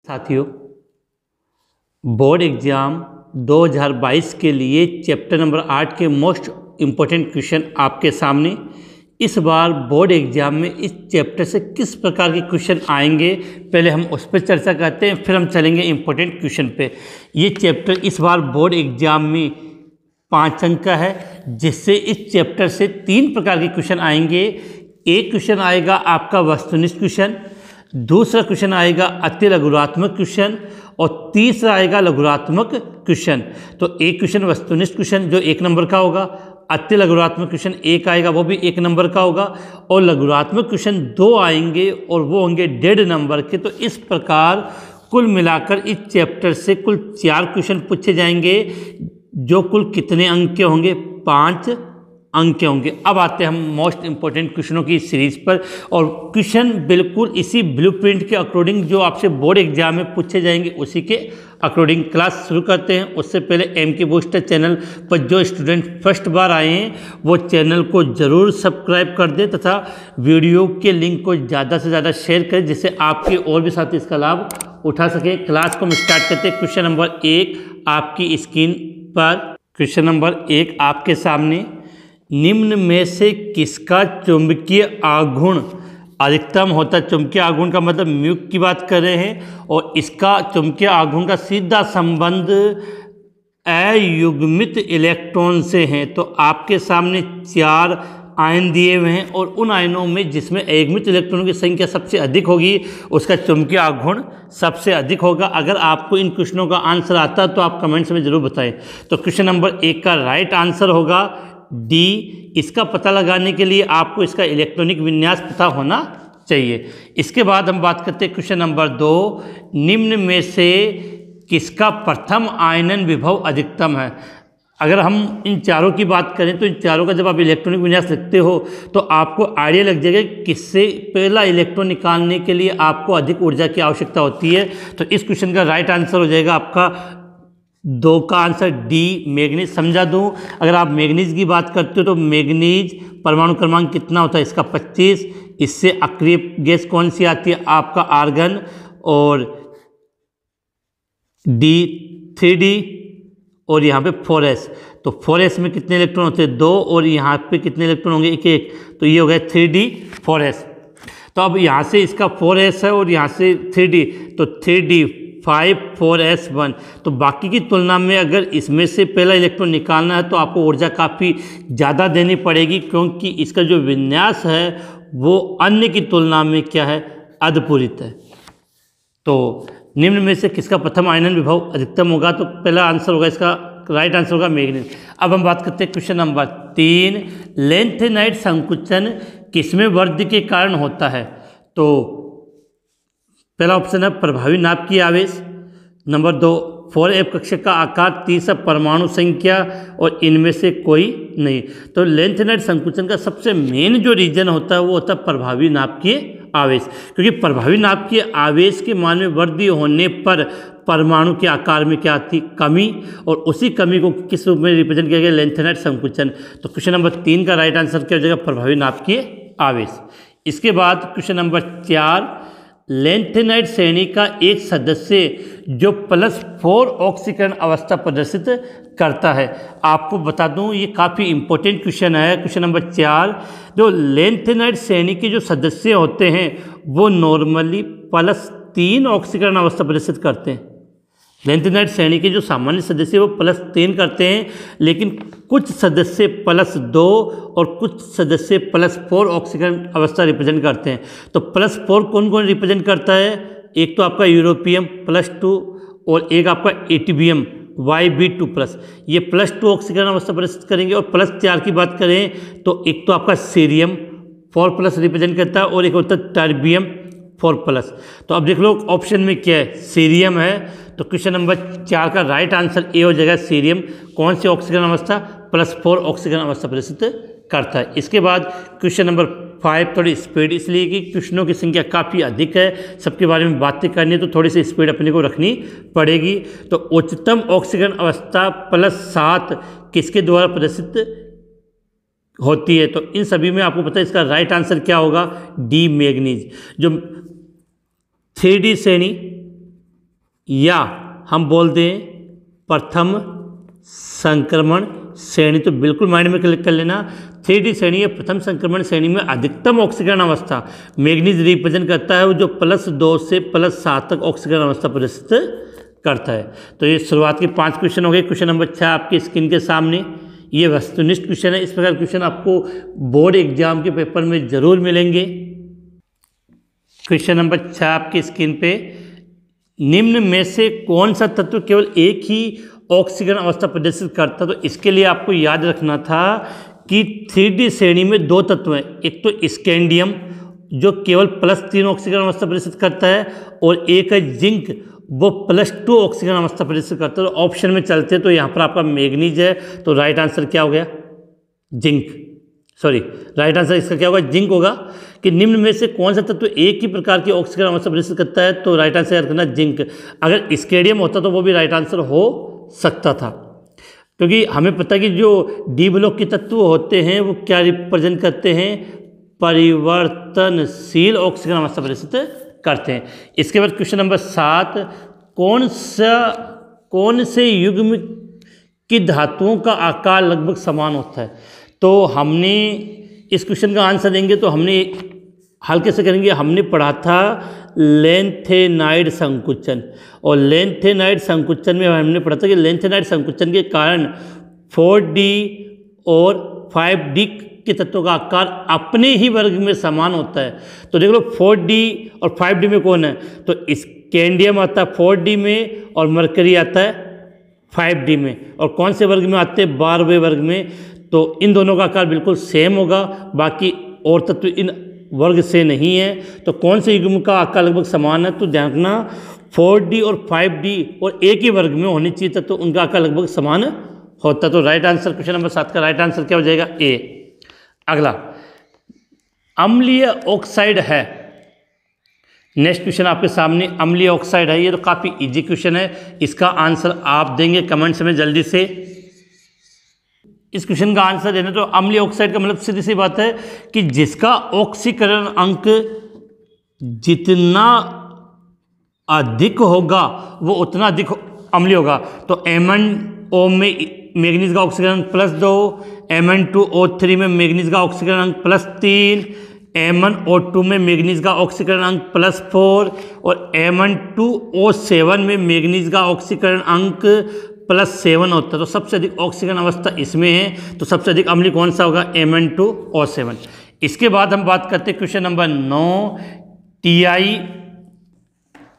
साथियों, board exam 2022 के लिए चैप्टर नंबर 8 के मोस्ट इम्पोर्टेंट क्वेश्चन आपके सामने। इस बार बोर्ड एग्ज़ाम में इस चैप्टर से किस प्रकार के क्वेश्चन आएंगे, पहले हम उस पर चर्चा करते हैं, फिर हम चलेंगे इम्पोर्टेंट क्वेश्चन पे। ये चैप्टर इस बार बोर्ड एग्ज़ाम में 5 अंक का है, जिससे इस चैप्टर से 3 प्रकार के क्वेश्चन आएंगे। एक क्वेश्चन आएगा आपका वस्तुनिष्ठ क्वेश्चन, दूसरा क्वेश्चन आएगा अति लघुरात्मक क्वेश्चन और तीसरा आएगा लघुरात्मक क्वेश्चन। तो एक क्वेश्चन वस्तुनिष्ठ क्वेश्चन जो 1 नंबर का होगा, अति लघुरात्मक क्वेश्चन 1 आएगा वो भी 1 नंबर का होगा, और लघुरात्मक क्वेश्चन 2 आएंगे और वो होंगे 1.5 नंबर के। तो इस प्रकार कुल मिलाकर इस चैप्टर से कुल 4 क्वेश्चन पूछे जाएंगे, जो कुल कितने अंक के होंगे? 5 अंक के होंगे। अब आते हैं हम मोस्ट इंपॉर्टेंट क्वेश्चनों की सीरीज पर, और क्वेश्चन बिल्कुल इसी ब्लूप्रिंट के अकॉर्डिंग जो आपसे बोर्ड एग्जाम में पूछे जाएंगे उसी के अकॉर्डिंग क्लास शुरू करते हैं। उससे पहले एमके बूस्टर चैनल पर जो स्टूडेंट फर्स्ट बार आए हैं वो चैनल को ज़रूर सब्सक्राइब कर दें तथा वीडियो के लिंक को ज़्यादा से ज़्यादा शेयर करें, जिससे आपके और भी साथी इसका लाभ उठा सकें। क्लास को हम स्टार्ट करते हैं। क्वेश्चन नंबर 1 आपकी स्क्रीन पर। क्वेश्चन नंबर 1 आपके सामने, निम्न में से किसका चुंबकीय आघूर्ण अधिकतम होता है? चुंबकीय आघूर्ण का मतलब म्यू की बात कर रहे हैं, और इसका चुंबकीय आघूर्ण का सीधा संबंध अयुग्मित इलेक्ट्रॉन से है। तो आपके सामने 4 आयन दिए हुए हैं, और उन आयनों में जिसमें अयुग्मित इलेक्ट्रॉनों की संख्या सबसे अधिक होगी उसका चुंबकीय आघूर्ण सबसे अधिक होगा। अगर आपको इन क्वेश्चनों का आंसर आता है तो आप कमेंट्स में ज़रूर बताएं। तो क्वेश्चन नंबर 1 का राइट आंसर होगा डी। इसका पता लगाने के लिए आपको इसका इलेक्ट्रॉनिक विन्यास पता होना चाहिए। इसके बाद हम बात करते हैं क्वेश्चन नंबर 2, निम्न में से किसका प्रथम आयनन विभव अधिकतम है? अगर हम इन चारों की बात करें तो इन चारों का जब आप इलेक्ट्रॉनिक विन्यास लिखते हो तो आपको आइडिया लग जाएगा किससे पहला इलेक्ट्रॉन निकालने के लिए आपको अधिक ऊर्जा की आवश्यकता होती है। तो इस क्वेश्चन का राइट आंसर हो जाएगा आपका 2 का आंसर डी, मैग्नीज। समझा दूं, अगर आप मैग्नीज की बात करते हो तो मैग्नीज परमाणु क्रमांक कितना होता है? इसका 25। इससे अक्रिय गैस कौन सी आती है? आपका आर्गन। और डी 3D और यहाँ पे 4s। तो 4s में कितने इलेक्ट्रॉन होते हैं? 2, और यहाँ पे कितने इलेक्ट्रॉन होंगे? 1। तो ये हो गया 3D 4s। तो अब यहाँ से इसका 4s है और यहाँ से 3D, तो 3D 5 4s 1। तो बाकी की तुलना में अगर इसमें से पहला इलेक्ट्रॉन निकालना है तो आपको ऊर्जा काफ़ी ज़्यादा देनी पड़ेगी, क्योंकि इसका जो विन्यास है वो अन्य की तुलना में क्या है? अधपूरित है। तो निम्न में से किसका प्रथम आयनन विभव अधिकतम होगा? तो पहला आंसर होगा, इसका राइट आंसर होगा मैग्नीज। अब हम बात करते हैं क्वेश्चन नंबर 3, लेंथेनाइट संकुचन किसमें वृद्धि के कारण होता है? तो पहला ऑप्शन है प्रभावी नाभिकीय आवेश, नंबर 2 4f कक्षक का आकार, तीसरा परमाणु संख्या, और इनमें से कोई नहीं। तो लेंथेनाइट संकुचन का सबसे मेन जो रीजन होता है वो होता है प्रभावी नाभिकीय आवेश, क्योंकि प्रभावी नाभिकीय आवेश के मान में वृद्धि होने पर परमाणु के आकार में क्या आती? कमी, और उसी कमी को किस रूप में रिप्रेजेंट किया गया? लेंथेनाइट संकुचन। तो क्वेश्चन नंबर 3 का राइट आंसर क्या हो जाएगा? प्रभावी नाभिकीय आवेश। इसके बाद क्वेश्चन नंबर 4, लेंथेनाइट श्रेणी का एक सदस्य जो +4 ऑक्सीकरण अवस्था प्रदर्शित करता है। आपको बता दूं ये काफ़ी इंपॉर्टेंट क्वेश्चन है। क्वेश्चन नंबर 4, जो लेंथेनाइट श्रेणी के जो सदस्य होते हैं वो नॉर्मली +3 ऑक्सीकरण अवस्था प्रदर्शित करते हैं। लेंथेनाइट श्रेणी के जो सामान्य सदस्य वो +3 करते हैं, लेकिन कुछ सदस्य +2 और कुछ सदस्य +4 ऑक्सीकरण अवस्था रिप्रेजेंट करते हैं। तो +4 कौन कौन रिप्रेजेंट करता है? एक तो आपका यूरोपियम +2, और एक आपका एटीबियम YB2+, ये +2 ऑक्सीकरण अवस्था प्रदर्शित करेंगे। और +4 की बात करें तो एक तो आपका सीरियम 4+ रिप्रेजेंट करता है, और एक होता है टर्बियम 4+। तो अब देख लो ऑप्शन में क्या है? सीरियम है। तो क्वेश्चन नंबर 4 का राइट आंसर ए हो जाएगा सीरियम। कौन सी ऑक्सीकरण अवस्था? +4 ऑक्सीकरण अवस्था प्रदर्शित करता है। इसके बाद क्वेश्चन नंबर 5 थोड़ी स्पीड, इसलिए कि क्वेश्चनों की संख्या काफ़ी अधिक है, सबके बारे में बातें करनी है तो थोड़ी सी स्पीड अपने को रखनी पड़ेगी। तो उच्चतम ऑक्सीकरण अवस्था +7 किसके द्वारा प्रदर्शित होती है? तो इन सभी में आपको पता है इसका राइट आंसर क्या होगा? D, manganese. जो 3D श्रेणी या हम बोल दें प्रथम संक्रमण श्रेणी। तो बिल्कुल माइंड में क्लिक कर लेना, 3D श्रेणी या प्रथम संक्रमण श्रेणी में अधिकतम ऑक्सीकरण अवस्था मैग्नीज रिप्रेजेंट करता है, जो +2 से +7 तक ऑक्सीकरण अवस्था प्रदर्शित करता है। तो ये शुरुआत के 5 क्वेश्चन हो गए। क्वेश्चन नंबर 6 आपकी स्क्रीन के सामने, ये वस्तुनिष्ठ क्वेश्चन है। इस प्रकार क्वेश्चन आपको बोर्ड एग्जाम के पेपर में जरूर मिलेंगे। क्वेश्चन नंबर 6 आपकी स्क्रीन पे, निम्न में से कौन सा तत्व केवल एक ही ऑक्सीकरण अवस्था प्रदर्शित करता? तो इसके लिए आपको याद रखना था कि 3D श्रेणी में 2 तत्व हैं, एक तो स्कैंडियम जो केवल +3 ऑक्सीकरण अवस्था प्रदर्शित करता है, और एक है जिंक वो +2 ऑक्सीकरण अवस्था प्रदर्शित करता है। तो ऑप्शन में चलते तो यहाँ पर आपका मैग्नीज है, तो राइट आंसर क्या हो गया? जिंक। सॉरी, राइट आंसर इसका क्या होगा? जिंक होगा। कि निम्न में से कौन सा तत्व एक ही प्रकार की ऑक्सीकरण अवस्था प्रदर्शित करता है? तो राइट आंसर याद करना जिंक। अगर स्कैंडियम होता तो वो भी राइट आंसर हो सकता था, क्योंकि हमें पता है कि जो डी ब्लॉक के तत्व होते हैं वो क्या रिप्रेजेंट करते हैं? परिवर्तनशील ऑक्सीकरण अवस्था प्रदर्शित करते हैं। इसके बाद क्वेश्चन नंबर 7, कौन से युग्म की धातुओं का आकार लगभग समान होता है? तो हमने इस क्वेश्चन का आंसर देंगे तो हमने हल्के से करेंगे, हमने पढ़ा था लेंथेनाइड संकुचन, और लेंथेनाइड संकुचन में हमने पढ़ा था कि लेंथेनाइड संकुचन के कारण 4D और 5D के तत्वों का आकार अपने ही वर्ग में समान होता है। तो देख लो 4D और 5D में कौन है? तो स्कैंडियम आता है 4D में और मरकरी आता है 5D में, और कौन से वर्ग में आते हैं? 12वें वर्ग में। तो इन दोनों का आकार बिल्कुल सेम होगा, बाकी और तत्व इन वर्ग से नहीं है। तो कौन से युग्म का आकार लगभग समान है? तो ध्यान रखना 4D और 5D और एक ही वर्ग में होनी चाहिए तो उनका आकार लगभग समान होता। तो राइट आंसर क्वेश्चन नंबर 7 का राइट आंसर क्या हो जाएगा? ए। अगला अम्लीय ऑक्साइड है। नेक्स्ट क्वेश्चन आपके सामने अम्लीय ऑक्साइड है। ये तो काफ़ी इजी क्वेश्चन है, इसका आंसर आप देंगे कमेंट्स में जल्दी से। इस क्वेश्चन का आंसर देना, तो अम्लीय ऑक्साइड का मतलब सीधी सी बात है कि जिसका ऑक्सीकरण अंक जितना अधिक होगा वो उतना अधिक अम्लीय होगा। तो Mn O में मैग्नीज का ऑक्सीकरण अंक +2, Mn2O3 में मैग्नीज का ऑक्सीकरण अंक +3, MnO2 में मैग्नीज का ऑक्सीकरण अंक +4 और Mn2O7 में मैग्नीज का ऑक्सीकरण अंक +7 होता है। तो सबसे अधिक ऑक्सीकरण अवस्था इसमें है, तो सबसे अधिक अम्लीय कौन सा होगा? Mn2O7। इसके बाद हम बात करते हैं क्वेश्चन नंबर 9,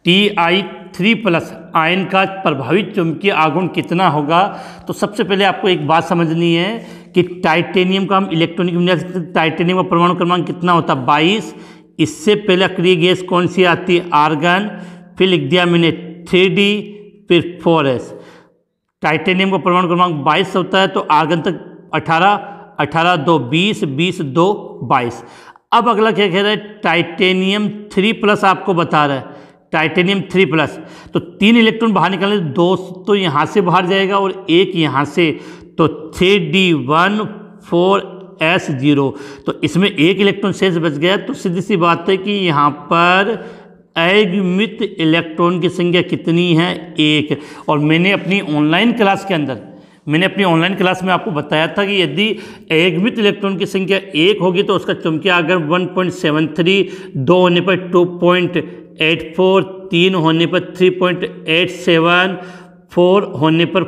Ti3+ आयन का प्रभावित चुंबकीय आघूर्ण कितना होगा? तो सबसे पहले आपको एक बात समझनी है कि टाइटेनियम का हम इलेक्ट्रॉनिक टाइटेनियम का परमाणु क्रमांक कितना होता है? 22। इससे पहले अक्रिय गैस कौन सी आती है? आर्गन। फिर लिख दिया मैंने 3D, फिर 4s। टाइटेनियम का परमाणु क्रमांक 22 होता है, तो आर्गन तक 18, 18 2 20, 20 2 22। अब अगला क्या कह रहा है? टाइटेनियम 3+ आपको बता रहा है, टाइटेनियम 3+। तो 3 इलेक्ट्रॉन बाहर निकालने, 2 तो यहाँ से बाहर जाएगा और 1 यहाँ से, तो 3D1 4s0। तो इसमें 1 इलेक्ट्रॉन शेष बच गया। तो सीधी सी बात है कि यहाँ पर अयुग्मित इलेक्ट्रॉन की संख्या कितनी है? 1। और मैंने अपनी ऑनलाइन क्लास में आपको बताया था कि यदि अयुग्मित इलेक्ट्रॉन की संख्या 1 होगी तो उसका चुंबकीय आघूर्ण 1.73, 2 होने पर 2.84, 3 होने पर 3.87, 4 होने पर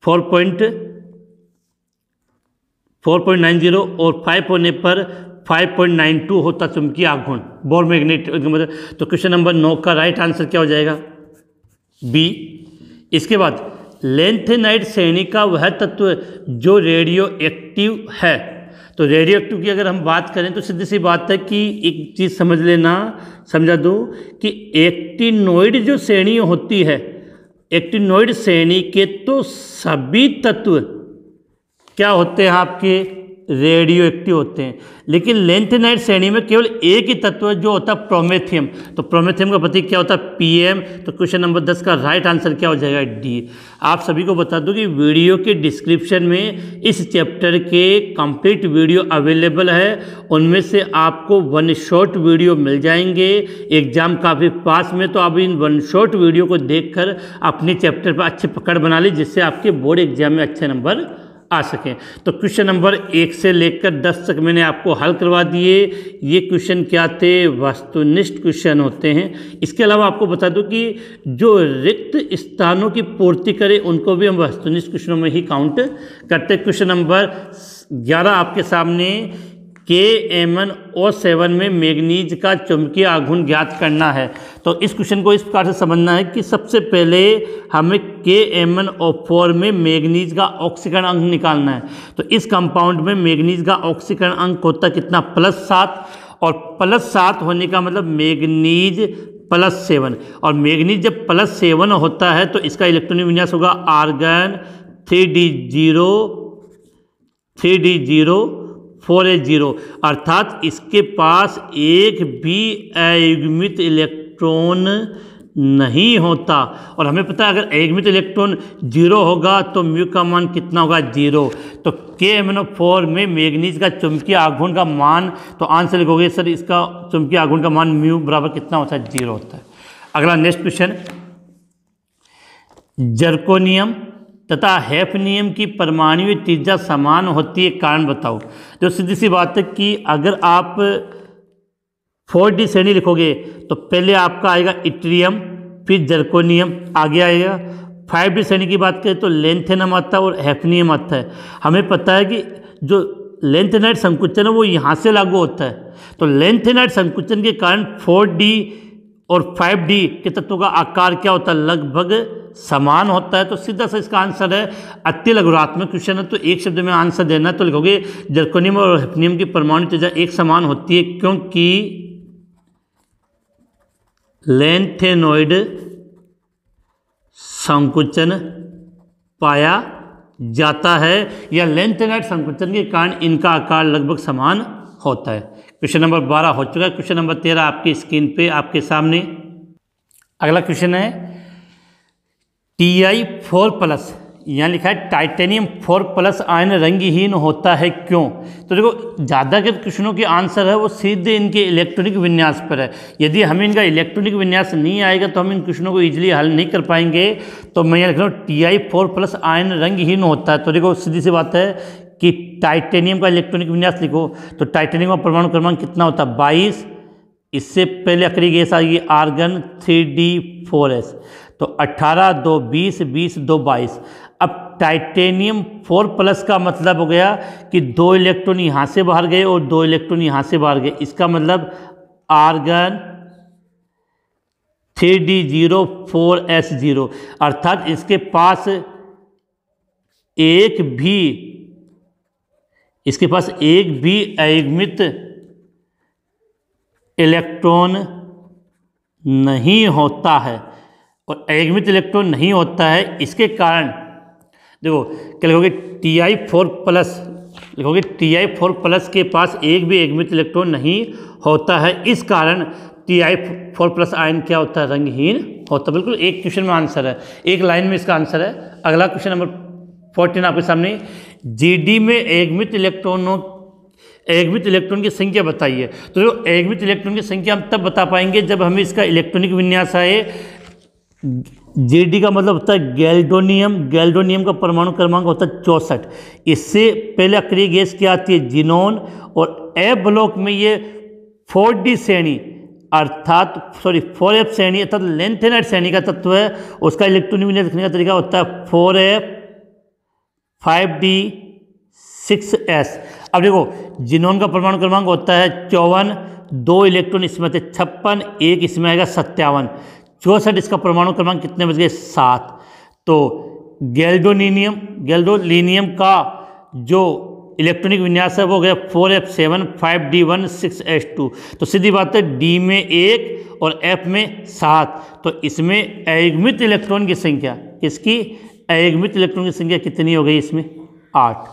4.90 और 5 होने पर 5.92 होता चुंबकीय आघूर्ण बोर मैग्नेट। तो क्वेश्चन नंबर 9 का राइट आंसर क्या हो जाएगा? बी। इसके बाद लेंथेनाइड श्रेणी का वह तत्व जो रेडियो एक्टिव है। तो रेडियो एक्टिव की अगर हम बात करें तो सीधी सी बात है कि एक चीज़ समझा दो कि एक्टिनोइड जो श्रेणी होती है, एक्टिनोइड श्रेणी के तो सभी तत्व क्या होते हैं? आपके रेडियो एक्टिव होते हैं। लेकिन लेंथेनाइट श्रेणी में केवल एक ही तत्व है जो होता है प्रोमेथियम। तो प्रोमेथियम का प्रतीक क्या होता है? Pm। तो क्वेश्चन नंबर 10 का राइट आंसर क्या हो जाएगा? डी। आप सभी को बता दूं कि वीडियो के डिस्क्रिप्शन में इस चैप्टर के कंप्लीट वीडियो अवेलेबल है। उनमें से आपको वन शॉट वीडियो मिल जाएंगे एग्जाम काफ़ी पास में। तो आप इन वन शॉट वीडियो को देखकर अपने चैप्टर पर अच्छी पकड़ बना ली, जिससे आपके बोर्ड एग्जाम में अच्छे नंबर आ सकें। तो क्वेश्चन नंबर 1 से लेकर 10 तक मैंने आपको हल करवा दिए। ये क्वेश्चन क्या थे? वस्तुनिष्ठ क्वेश्चन होते हैं। इसके अलावा आपको बता दूं कि जो रिक्त स्थानों की पूर्ति करें उनको भी हम वस्तुनिष्ठ क्वेश्चनों में ही काउंट करते हैं। क्वेश्चन नंबर 11 आपके सामने, KMnO7 में मैग्नीज का चुंबकीय आघूर्ण ज्ञात करना है। तो इस क्वेश्चन को इस प्रकार से समझना है कि सबसे पहले हमें KMnO4 में मैग्नीज का ऑक्सीकरण अंक निकालना है। तो इस कंपाउंड में मैग्नीज का ऑक्सीकरण अंक होता है कितना? +7। और +7 होने का मतलब मैग्नीज +7। और मैग्नीज जब +7 होता है तो इसका इलेक्ट्रॉनिक विन्यास होगा आर्गन 3d0 4s0, अर्थात इसके पास एक भी अयुग्मित इलेक्ट्रॉन नहीं होता। और हमें पता है अगर अयुग्मित इलेक्ट्रॉन 0 होगा तो म्यू का मान कितना होगा? 0। तो KMnO4 में मैग्नीज का चुंबकीय आघूर्ण का मान, तो आंसर लिखोगे सर इसका चुंबकीय आघूर्ण का मान म्यू बराबर कितना होता है? 0 होता है। अगला नेक्स्ट क्वेश्चन, जर्कोनियम तथा हैफनियम की परमाणु त्रिज्या समान होती है, कारण बताओ। तो सीधी सी बात है कि अगर आप 4D श्रेणी लिखोगे तो पहले आपका आएगा इट्रियम, फिर जर्कोनियम आगे आएगा। 5D श्रेणी की बात करें तो लेंथेनम आता है और हैफनियम आता है। हमें पता है कि जो लेंथेनाइट संकुचन है वो यहाँ से लागू होता है। तो लेंथेनाइट संकुचन के कारण 4D और 5D के तत्वों का आकार क्या होता है? लगभग समान होता है। तो सीधा सा इसका आंसर है अति लघुरात्मक क्वेश्चन है, तो एक शब्द में आंसर देना है। तो लिखोगे जर्कोनियम और हैफनियम की परमाणु त्रिज्या एक समान होती है, क्योंकि लेंथेनॉइड संकुचन पाया जाता है, या लेंथेनाइट संकुचन के कारण इनका आकार लगभग समान होता है। क्वेश्चन नंबर 12 हो चुका है। क्वेश्चन नंबर 13 आपकी स्क्रीन पे आपके सामने। अगला क्वेश्चन है Ti4+, यहाँ लिखा है टाइटेनियम 4+ आयन रंगहीन होता है, क्यों? तो देखो ज़्यादा के क्वेश्चनों के आंसर है वो सीधे इनके इलेक्ट्रॉनिक विन्यास पर है। यदि हमें इनका इलेक्ट्रॉनिक विन्यास नहीं आएगा तो हम इन क्वेश्चनों को इजीली हल नहीं कर पाएंगे। तो मैं यहाँ लिख रहा हूँ Ti4+ आयन रंगहीन होता है। तो देखो सीधी सी बात है कि टाइटेनियम का इलेक्ट्रॉनिक विन्यास लिखो तो टाइटेनियम का परमाणु क्रमांक कितना होता है? 22। इससे पहले अक्रिय गैस आएगी आर्गन 3d4s, तो 18 2 20 20 2 22। अब टाइटेनियम 4+ का मतलब हो गया कि 2 इलेक्ट्रॉन यहाँ से बाहर गए और 2 इलेक्ट्रॉन यहाँ से बाहर गए। इसका मतलब आर्गन 3d0 4s0, अर्थात इसके पास एक भी अयुग्मित इलेक्ट्रॉन नहीं होता है। और अयुग्मित इलेक्ट्रॉन नहीं होता है, इसके कारण देखो क्या लिखोगे? Ti4+, लिखोगे Ti4+ के पास एक भी अयुग्मित इलेक्ट्रॉन नहीं होता है, इस कारण Ti4+ आयन क्या होता है? रंगहीन होता है। बिल्कुल एक क्वेश्चन में आंसर है, एक लाइन में इसका आंसर है। अगला क्वेश्चन नंबर 14 आपके सामने, GD में अयुग्मित इलेक्ट्रॉन की संख्या बताइए। तो जो अयुग्मित इलेक्ट्रॉन की संख्या हम तब बता पाएंगे जब हमें इसका इलेक्ट्रॉनिक विन्यास आए। GD का मतलब होता है गैल्डोनियम का परमाणु क्रमांक होता है 64। इससे पहले अक्रिय गैस क्या आती है? जिनोन। और ए ब्लॉक में ये 4D श्रेणी अर्थात 4F श्रेणी अर्थात लेंथेनाइट श्रेणी का तत्व है। उसका इलेक्ट्रॉनिक विन्यास लिखने का तरीका होता है 4F 5D 6S। अब देखो जिनोन का परमाणु क्रमांक होता है 54, 2 इलेक्ट्रॉन इसमें आते 56, एक इसमें आएगा 57, 64 इसका परमाणु क्रमांक कितने बच गए? 7। तो गैल्डोनियम का जो इलेक्ट्रॉनिक विन्यास है वो गया 4F7 5D1 6S2। तो सीधी बात है D में 1 और F में 7। तो इसमें अयुग्मित इलेक्ट्रॉन की संख्या, किसकी? अयुग्मित इलेक्ट्रॉन की संख्या कितनी हो गई इसमें? 8।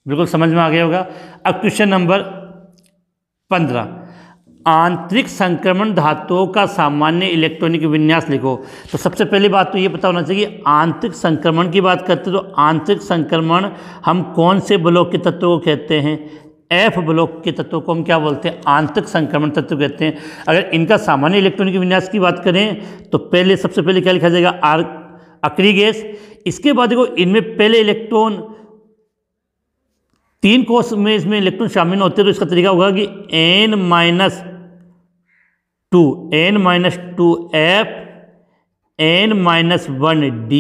बिल्कुल समझ में आ गया होगा। अब क्वेश्चन नंबर 15, आंतरिक संक्रमण धातुओं का सामान्य इलेक्ट्रॉनिक विन्यास लिखो। तो सबसे पहली बात तो ये पता होना चाहिए, आंतरिक संक्रमण की बात करते हैं तो आंतरिक संक्रमण हम कौन से ब्लॉक के तत्वों को कहते हैं? एफ ब्लॉक के तत्वों को हम क्या बोलते हैं? आंतरिक संक्रमण तत्व कहते हैं। अगर इनका सामान्य इलेक्ट्रॉनिक विन्यास की बात करें तो पहले सबसे पहले क्या लिखा जाएगा? अक्रिय गैस। इसके बाद देखो इनमें पहले इलेक्ट्रॉन 3 कोष में इसमें इलेक्ट्रॉन शामिल होते हैं, तो इसका तरीका होगा कि N-2F N-1D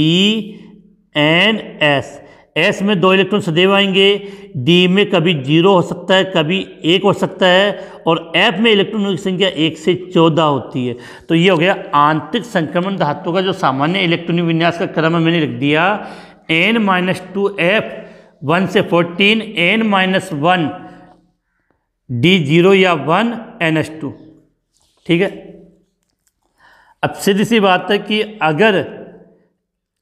NS। एस में 2 इलेक्ट्रॉन सदैव आएंगे, डी में कभी 0 हो सकता है, कभी 1 हो सकता है, और एफ में इलेक्ट्रॉनों की संख्या 1 से 14 होती है। तो ये हो गया आंतरिक संक्रमण धातु का जो सामान्य इलेक्ट्रॉनिक विन्यास का क्रम मैंने लिख दिया, N-2F 1 से 14, N-1 D0 या 1 NS2। ठीक है। अब सीधी सी बात है कि अगर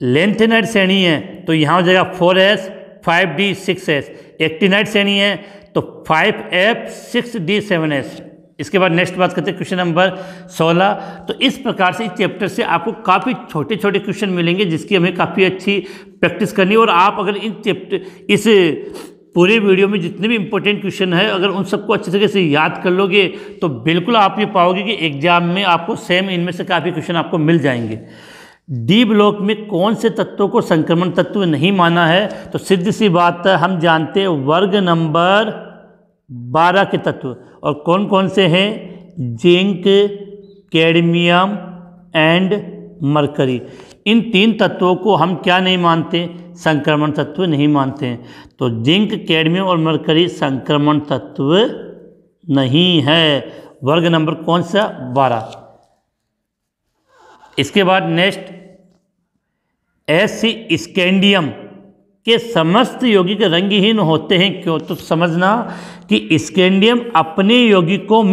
लेंथेनाइड श्रेणी है तो यहाँ हो जाएगा 4s 5d 6s। एक्टिनाइड श्रेणी है तो 5f 6d 7s। इसके बाद नेक्स्ट बात करते हैं क्वेश्चन नंबर 16। तो इस प्रकार से इस चैप्टर से आपको काफ़ी छोटे छोटे क्वेश्चन मिलेंगे जिसकी हमें काफ़ी अच्छी प्रैक्टिस करनी है। और आप अगर इस पूरे वीडियो में जितने भी इंपॉर्टेंट क्वेश्चन है अगर उन सबको अच्छे तरीके से याद कर लोगे तो बिल्कुल आप ये पाओगे कि एग्जाम में आपको सेम इनमें से काफ़ी क्वेश्चन आपको मिल जाएंगे। डी ब्लॉक में कौन से तत्वों को संक्रमण तत्व नहीं माना है? तो सीधी सी बात है, हम जानते हैं वर्ग नंबर 12 के तत्व, और कौन कौन से हैं? Zinc, cadmium and mercury. इन 3 तत्वों को हम क्या नहीं मानते? संक्रमण तत्व नहीं मानते हैं। तो जिंक, कैडमियम और मरकरी संक्रमण तत्व नहीं है। वर्ग नंबर कौन सा? 12। इसके बाद नेक्स्ट, स्कैंडियम के समस्त यौगिक रंगहीन होते हैं क्यों? तो समझना कि स्कैंडियम अपने यौगिकों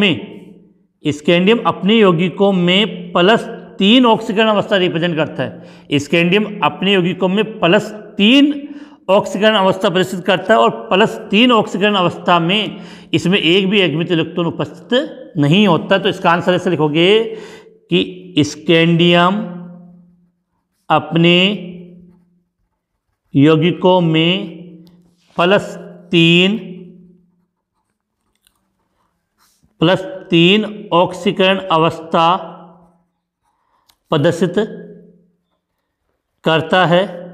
में +3 ऑक्सीकरण अवस्था रिप्रेजेंट करता है। स्कैंडियम अपने यौगिकों में +3 ऑक्सीकरण अवस्था प्रदर्शित करता है, और +3 ऑक्सीकरण अवस्था में इसमें एक भी एकमित इलेक्ट्रॉन उपस्थित नहीं होता। तो इसका आंसर ऐसे लिखोगे कि स्कैंडियम अपने यौगिकों में +3 ऑक्सीकरण अवस्था प्रदर्शित करता है,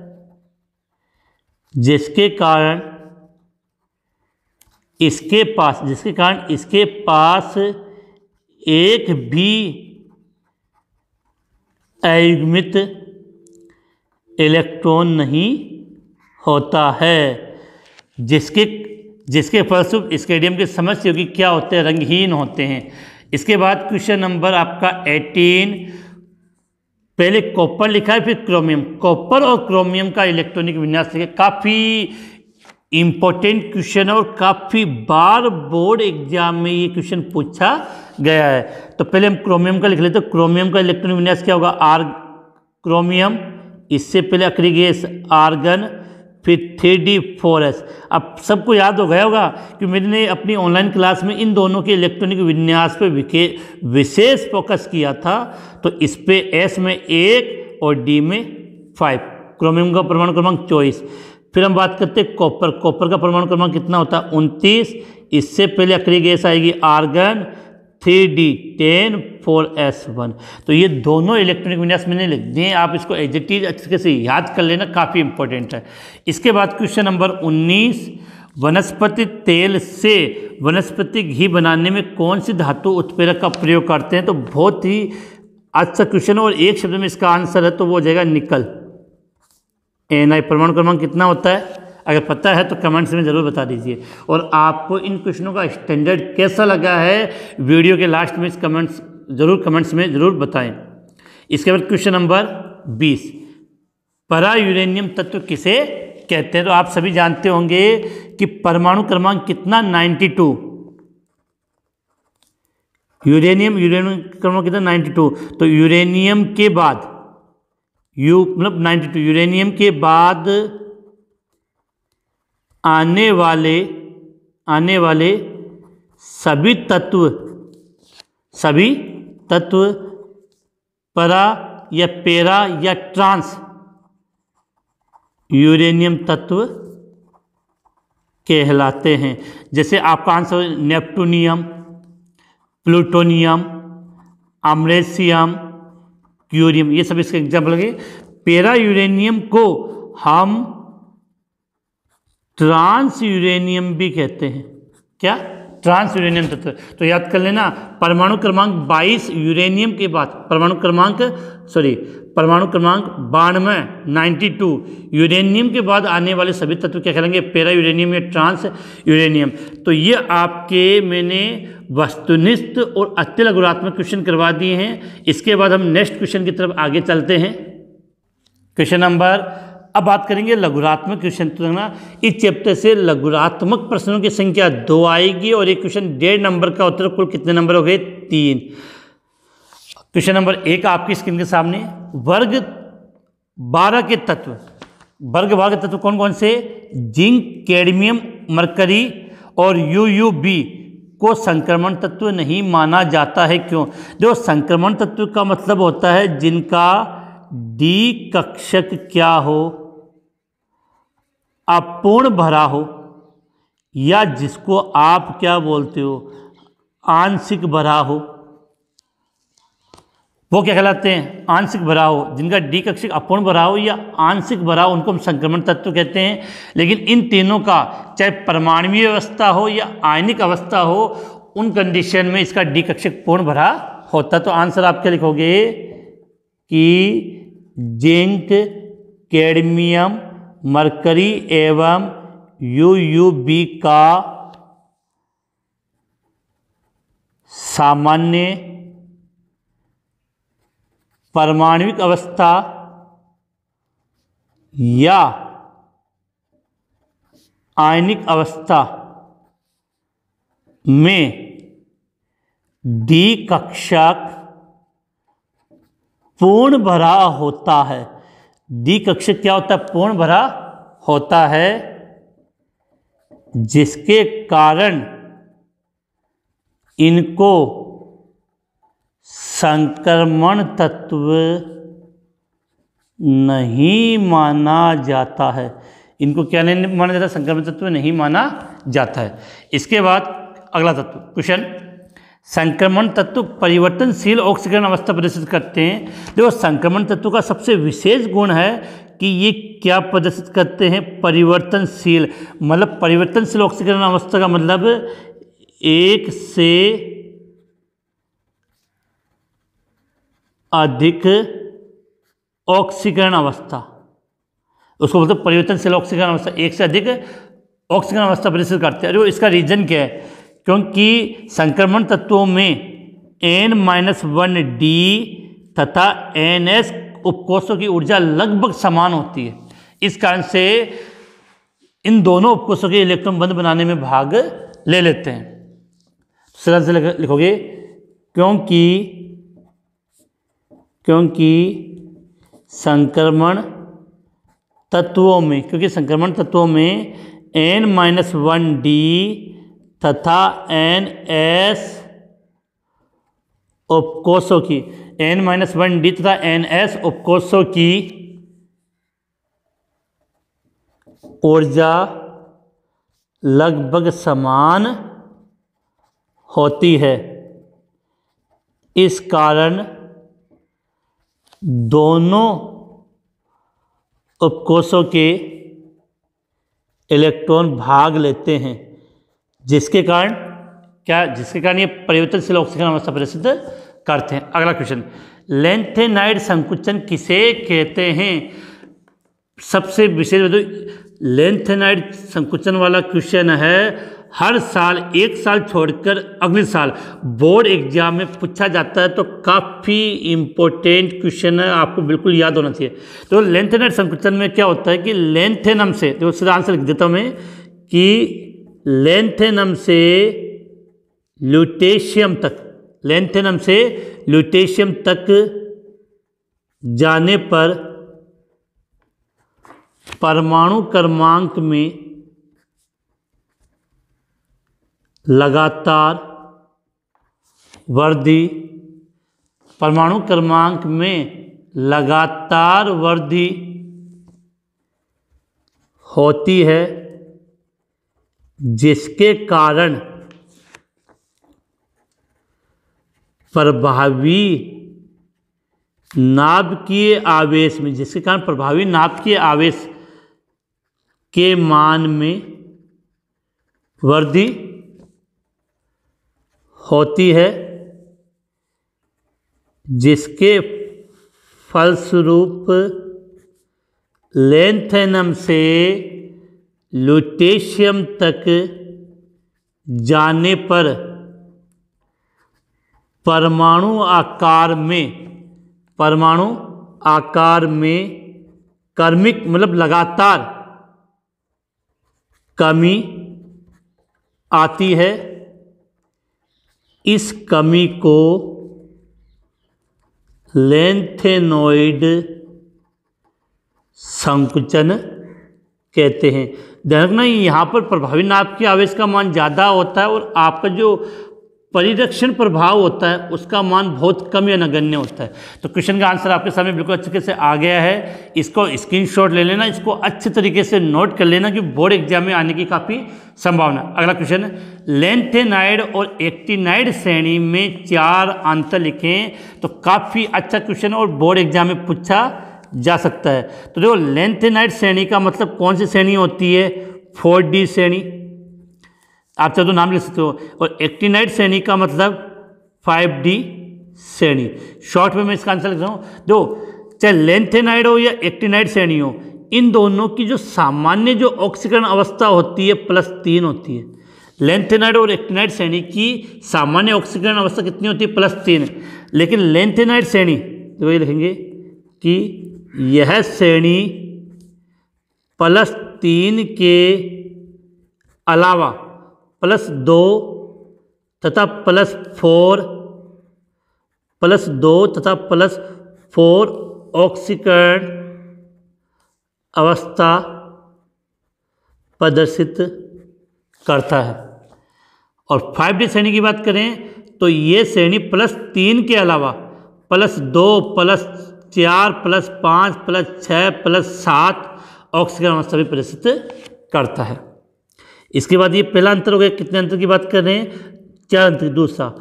जिसके कारण इसके पास एक भी अयुग्मित इलेक्ट्रॉन नहीं होता है, जिसके फलस्वरूप स्कैंडियम के समस्त यौगिक क्या होते हैं? रंगहीन होते हैं। इसके बाद क्वेश्चन नंबर आपका 18, पहले कॉपर लिखा है फिर क्रोमियम। कॉपर और क्रोमियम का इलेक्ट्रॉनिक विन्यास लिखा, काफ़ी इंपॉर्टेंट क्वेश्चन है और काफ़ी बार बोर्ड एग्जाम में ये क्वेश्चन पूछा गया है। तो पहले हम क्रोमियम का लिख लेते हैं। क्रोमियम का इलेक्ट्रॉनिक विन्यास क्या होगा? क्रोमियम, इससे पहले अक्रिय गैस आर्गन, फिर 3d4s। अब सबको याद हो गया होगा कि मैंने अपनी ऑनलाइन क्लास में इन दोनों के इलेक्ट्रॉनिक विन्यास पे विशेष फोकस किया था। तो इस पे s में 1 और d में 5। क्रोमियम का परमाणु क्रमांक 24। फिर हम बात करते हैं कॉपर। कॉपर का परमाणु क्रमांक कितना होता है? 29। इससे पहले अक्रिय गैस आएगी आर्गन, 3d10 4s1। तो ये दोनों इलेक्ट्रॉनिक विन्यास मैंने लिख दिए, आप इसको एग्जैक्टली अच्छे से याद कर लेना, काफ़ी इंपॉर्टेंट है। इसके बाद क्वेश्चन नंबर 19, वनस्पति तेल से वनस्पति घी बनाने में कौन सी धातु उत्प्रेरक का प्रयोग करते हैं? तो बहुत ही अच्छा क्वेश्चन है और एक शब्द में इसका आंसर है तो वो हो जाएगा निकल। Na परमाणु क्रमांक कितना होता है? अगर पता है तो कमेंट्स में ज़रूर बता दीजिए। और आपको इन क्वेश्चनों का स्टैंडर्ड कैसा लगा है वीडियो के लास्ट में कमेंट्स में ज़रूर बताएं। इसके बाद क्वेश्चन नंबर 20, परा यूरेनियम तत्व किसे कहते हैं? तो आप सभी जानते होंगे कि परमाणु क्रमांक कितना? 92। यूरेनियम क्रमांक कितना? 92। तो यूरेनियम के बाद मतलब 92, यूरेनियम के बाद आने वाले सभी तत्व para या पेरा या ट्रांस यूरेनियम तत्व कहलाते हैं। जैसे आपका आंसर नेप्टूनियम, प्लूटोनियम, अमरेशियम, क्यूरियम, ये सब इसके एग्जाम्पल है। पेरा यूरेनियम को हम ट्रांस यूरेनियम भी कहते हैं। क्या? ट्रांस यूरेनियम तत्व। तो याद कर लेना, परमाणु क्रमांक 22 यूरेनियम के बाद परमाणु क्रमांक 92 92 यूरेनियम के बाद आने वाले सभी तत्व क्या कहलाएंगे? पेरा यूरेनियम या ट्रांस यूरेनियम। तो ये आपके मैंने वस्तुनिष्ठ और अत्यलघुरात्मक क्वेश्चन करवा दिए हैं। इसके बाद हम नेक्स्ट क्वेश्चन की तरफ आगे चलते हैं। क्वेश्चन नंबर, अब बात करेंगे लघुरात्मक क्वेश्चन। तो ना इस चैप्टर से लघुरात्मक प्रश्नों की संख्या 2 आएगी और एक क्वेश्चन 1.5 नंबर का उत्तर। कुल कितने नंबर हो गए? 3। क्वेश्चन नंबर 1 आपकी स्क्रीन के सामने। वर्ग 12 के तत्व कौन कौन से? जिंक, कैडमियम, मरकरी और यूयूबी को संक्रमण तत्व नहीं माना जाता है। क्यों? जो संक्रमण तत्व का मतलब होता है जिनका डी कक्षक क्या हो? अपूर्ण भरा हो, या जिसको आप क्या बोलते हो? आंशिक भरा हो। वो क्या कहलाते हैं? आंशिक भरा हो। जिनका डी कक्षक अपूर्ण भरा हो या आंशिक भरा हो उनको हम संक्रमण तत्व कहते हैं। लेकिन इन तीनों का चाहे परमाणुीय अवस्था हो या आयनिक अवस्था हो, उन कंडीशन में इसका डी कक्षक पूर्ण भरा होता। तो आंसर आप क्या लिखोगे कि जिंक, कैडमियम, मरकरी एवं यूयूबी का सामान्य परमाणुिक अवस्था या आयनिक अवस्था में डी कक्षक पूर्ण भरा होता है। डी कक्षक क्या होता है? पूर्ण भरा होता है, जिसके कारण इनको संक्रमण तत्व नहीं माना जाता है। इनको क्या नहीं माना जाता? संक्रमण तत्व नहीं माना जाता है। इसके बाद अगला तत्व क्वेश्चन, संक्रमण तत्व परिवर्तनशील ऑक्सीकरण अवस्था प्रदर्शित करते हैं। देखो संक्रमण तत्व का सबसे विशेष गुण है कि ये क्या प्रदर्शित करते हैं? परिवर्तनशील। मतलब परिवर्तनशील ऑक्सीकरण अवस्था का मतलब एक से अधिक ऑक्सीकरण अवस्था, उसको बोलते हैं परिवर्तनशील ऑक्सीकरण अवस्था। एक से अधिक ऑक्सीकरण अवस्था प्रदर्शित करते हैं। और इसका रीजन क्या है? क्योंकि संक्रमण तत्वों में N-1D तथा NS उपकोषों की ऊर्जा लगभग समान होती है। इस कारण से इन दोनों उपकोषों के इलेक्ट्रॉन बंध बनाने में भाग ले लेते हैं। सरल से लिखोगे क्योंकि संक्रमण तत्वों में N-1D तथा NS उपकोषों की N-1D तथा NS उपकोषों की ऊर्जा लगभग समान होती है। इस कारण दोनों उपकोषों के इलेक्ट्रॉन भाग लेते हैं, जिसके कारण ये परिवर्तनशील ऑक्सीकरण अवस्था प्रदर्शित करते हैं। अगला क्वेश्चन, लेंथेनाइड संकुचन किसे कहते हैं? सबसे विशेष लेंथेनाइड संकुचन वाला क्वेश्चन है। हर साल, एक साल छोड़कर अगले साल बोर्ड एग्जाम में पूछा जाता है, तो काफ़ी इम्पोर्टेंट क्वेश्चन है, आपको बिल्कुल याद होना चाहिए। तो लेंथेनाइड संकुचन में क्या होता है कि लेंथेनम से, देखो सीधा आंसर लिख देता हूँ मैं, कि लेंथेनम से ल्यूटेशियम तक जाने पर परमाणु क्रमांक में लगातार वृद्धि, परमाणु क्रमांक में लगातार वृद्धि होती है, जिसके कारण प्रभावी नाभिकीय आवेश में, जिसके कारण प्रभावी नाभिकीय आवेश के मान में वृद्धि होती है, जिसके फलस्वरूप लैंथेनम से ल्यूटेशियम तक जाने पर परमाणु आकार में क्रमिक मतलब लगातार कमी आती है। इस कमी को लैंथेनॉइड संकुचन कहते हैं। ध्यान रखना, यहाँ पर प्रभावी नाभिकीय आवेश का मान ज़्यादा होता है और आपका जो परिरक्षण प्रभाव होता है उसका मान बहुत कम या नगण्य होता है। तो क्वेश्चन का आंसर आपके सामने बिल्कुल अच्छे से आ गया है। इसको स्क्रीनशॉट ले लेना, इसको अच्छे तरीके से नोट कर लेना कि बोर्ड एग्जाम में आने की काफ़ी संभावना। अगला क्वेश्चन है, लैंथेनाइड और एक्टिनाइड श्रेणी में 4 अंतर लिखें। तो काफ़ी अच्छा क्वेश्चन और बोर्ड एग्जाम में पूछा जा सकता है। तो देखो, लैंथेनाइड श्रेणी का मतलब कौन सी श्रेणी होती है? 4D श्रेणी, आप चाहे तो नाम ले सकते हो। और एक्टिनाइड श्रेणी का मतलब 5D श्रेणी। शॉर्ट में मैं इसका आंसर लिख रहा हूँ। दो, चाहे लैंथेनाइड हो या एक्टिनाइड श्रेणी हो, इन दोनों की जो सामान्य जो ऑक्सीकरण अवस्था होती है +3 होती है। लैंथेनाइड और एक्टिनाइड श्रेणी की सामान्य ऑक्सीकरण अवस्था कितनी होती है? +3। लेकिन लैंथेनाइड श्रेणी, तो ये लिखेंगे कि यह श्रेणी +3 के अलावा +2 तथा +4 ऑक्सीकरण अवस्था प्रदर्शित करता है। और 5D श्रेणी की बात करें तो ये श्रेणी +3 के अलावा +2, +4, +5, +6, +7 ऑक्सीकरण अवस्था भी प्रदर्शित करता है। इसके बाद ये पहला अंतर हो गया। कितने अंतर की बात कर रहे हैं? 4 अंतर। दूसरा,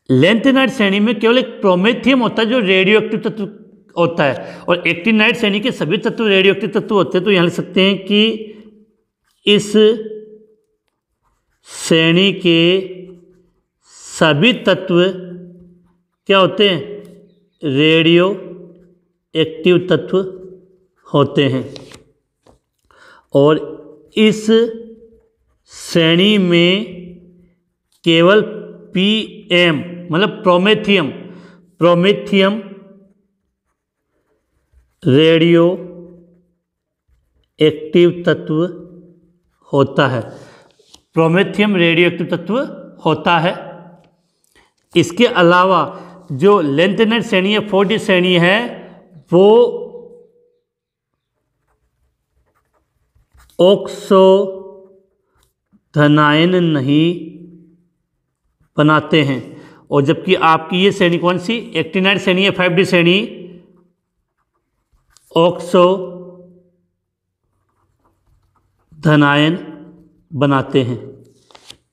लैंथेनाइड श्रेणी में केवल एक प्रोमेथियम होता है जो रेडियो एक्टिव तत्व होता है, और एक्टिनाइड श्रेणी के सभी तत्व रेडियो एक्टिव तत्व होते हैं। तो यहाँ लिख सकते हैं कि इस श्रेणी के सभी तत्व क्या होते हैं? रेडियो एक्टिव तत्व होते हैं। और इस श्रेणी में केवल PM मतलब प्रोमेथियम रेडियो एक्टिव तत्व होता है। प्रोमेथियम रेडियो एक्टिव तत्व होता है। इसके अलावा जो लैंथेनाइड श्रेणी है, 4D श्रेणी है, वो ऑक्सो धनायन नहीं बनाते हैं। और जबकि आपकी ये श्रेणी कौन सी? एक्टिनाइड श्रेणी है, 5D श्रेणी, ऑक्सो धनायन बनाते हैं।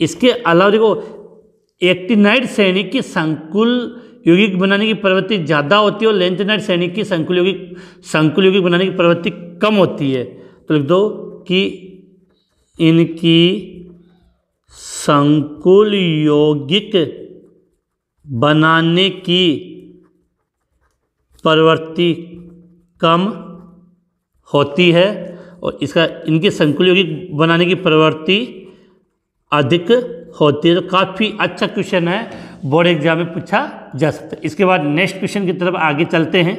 इसके अलावा देखो, एक्टिनाइड श्रेणी की संकुल यौगिक बनाने की प्रवृत्ति ज़्यादा होती है और लैंथेनाइड श्रेणी की संकुल यौगिक बनाने की प्रवृत्ति कम होती है। तो लिख दो कि इनकी संकुल यौगिक बनाने की प्रवृत्ति कम होती है और इनके संकुल यौगिक बनाने की प्रवृत्ति अधिक होती है। तो काफ़ी अच्छा क्वेश्चन है, बोर्ड एग्जाम में पूछा जा सकता है। इसके बाद नेक्स्ट क्वेश्चन की तरफ आगे चलते हैं।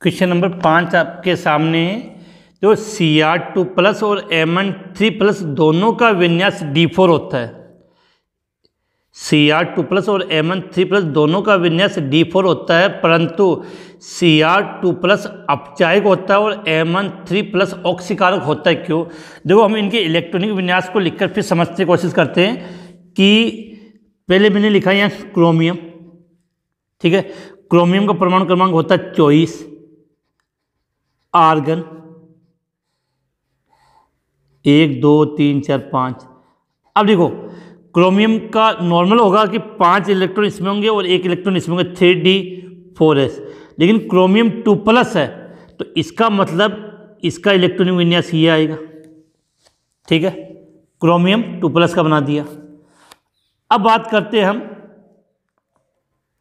क्वेश्चन नंबर 5 आपके सामने है। तो Cr2+ और Mn3+ दोनों का विन्यास D4 होता है। Cr2+ और Mn3+ दोनों का विन्यास D4 होता है, परंतु Cr2+ अपचायक होता है और Mn3+ ऑक्सीकारक होता है। क्यों? देखो, हम इनके इलेक्ट्रॉनिक विन्यास को लिखकर फिर समझने की कोशिश करते हैं कि पहले मैंने लिखा है यहाँ क्रोमियम, ठीक है। क्रोमियम का परमाणु क्रमांक होता है 24, आर्गन 1 2 3 4 5। अब देखो, क्रोमियम का नॉर्मल होगा कि 5 इलेक्ट्रॉन इसमें होंगे और 1 इलेक्ट्रॉन इसमें होंगे, 3d4s। लेकिन क्रोमियम 2+ है, तो इसका मतलब इसका इलेक्ट्रॉनिक विन्यास ये आएगा, ठीक है। क्रोमियम 2+ का बना दिया। अब बात करते हैं हम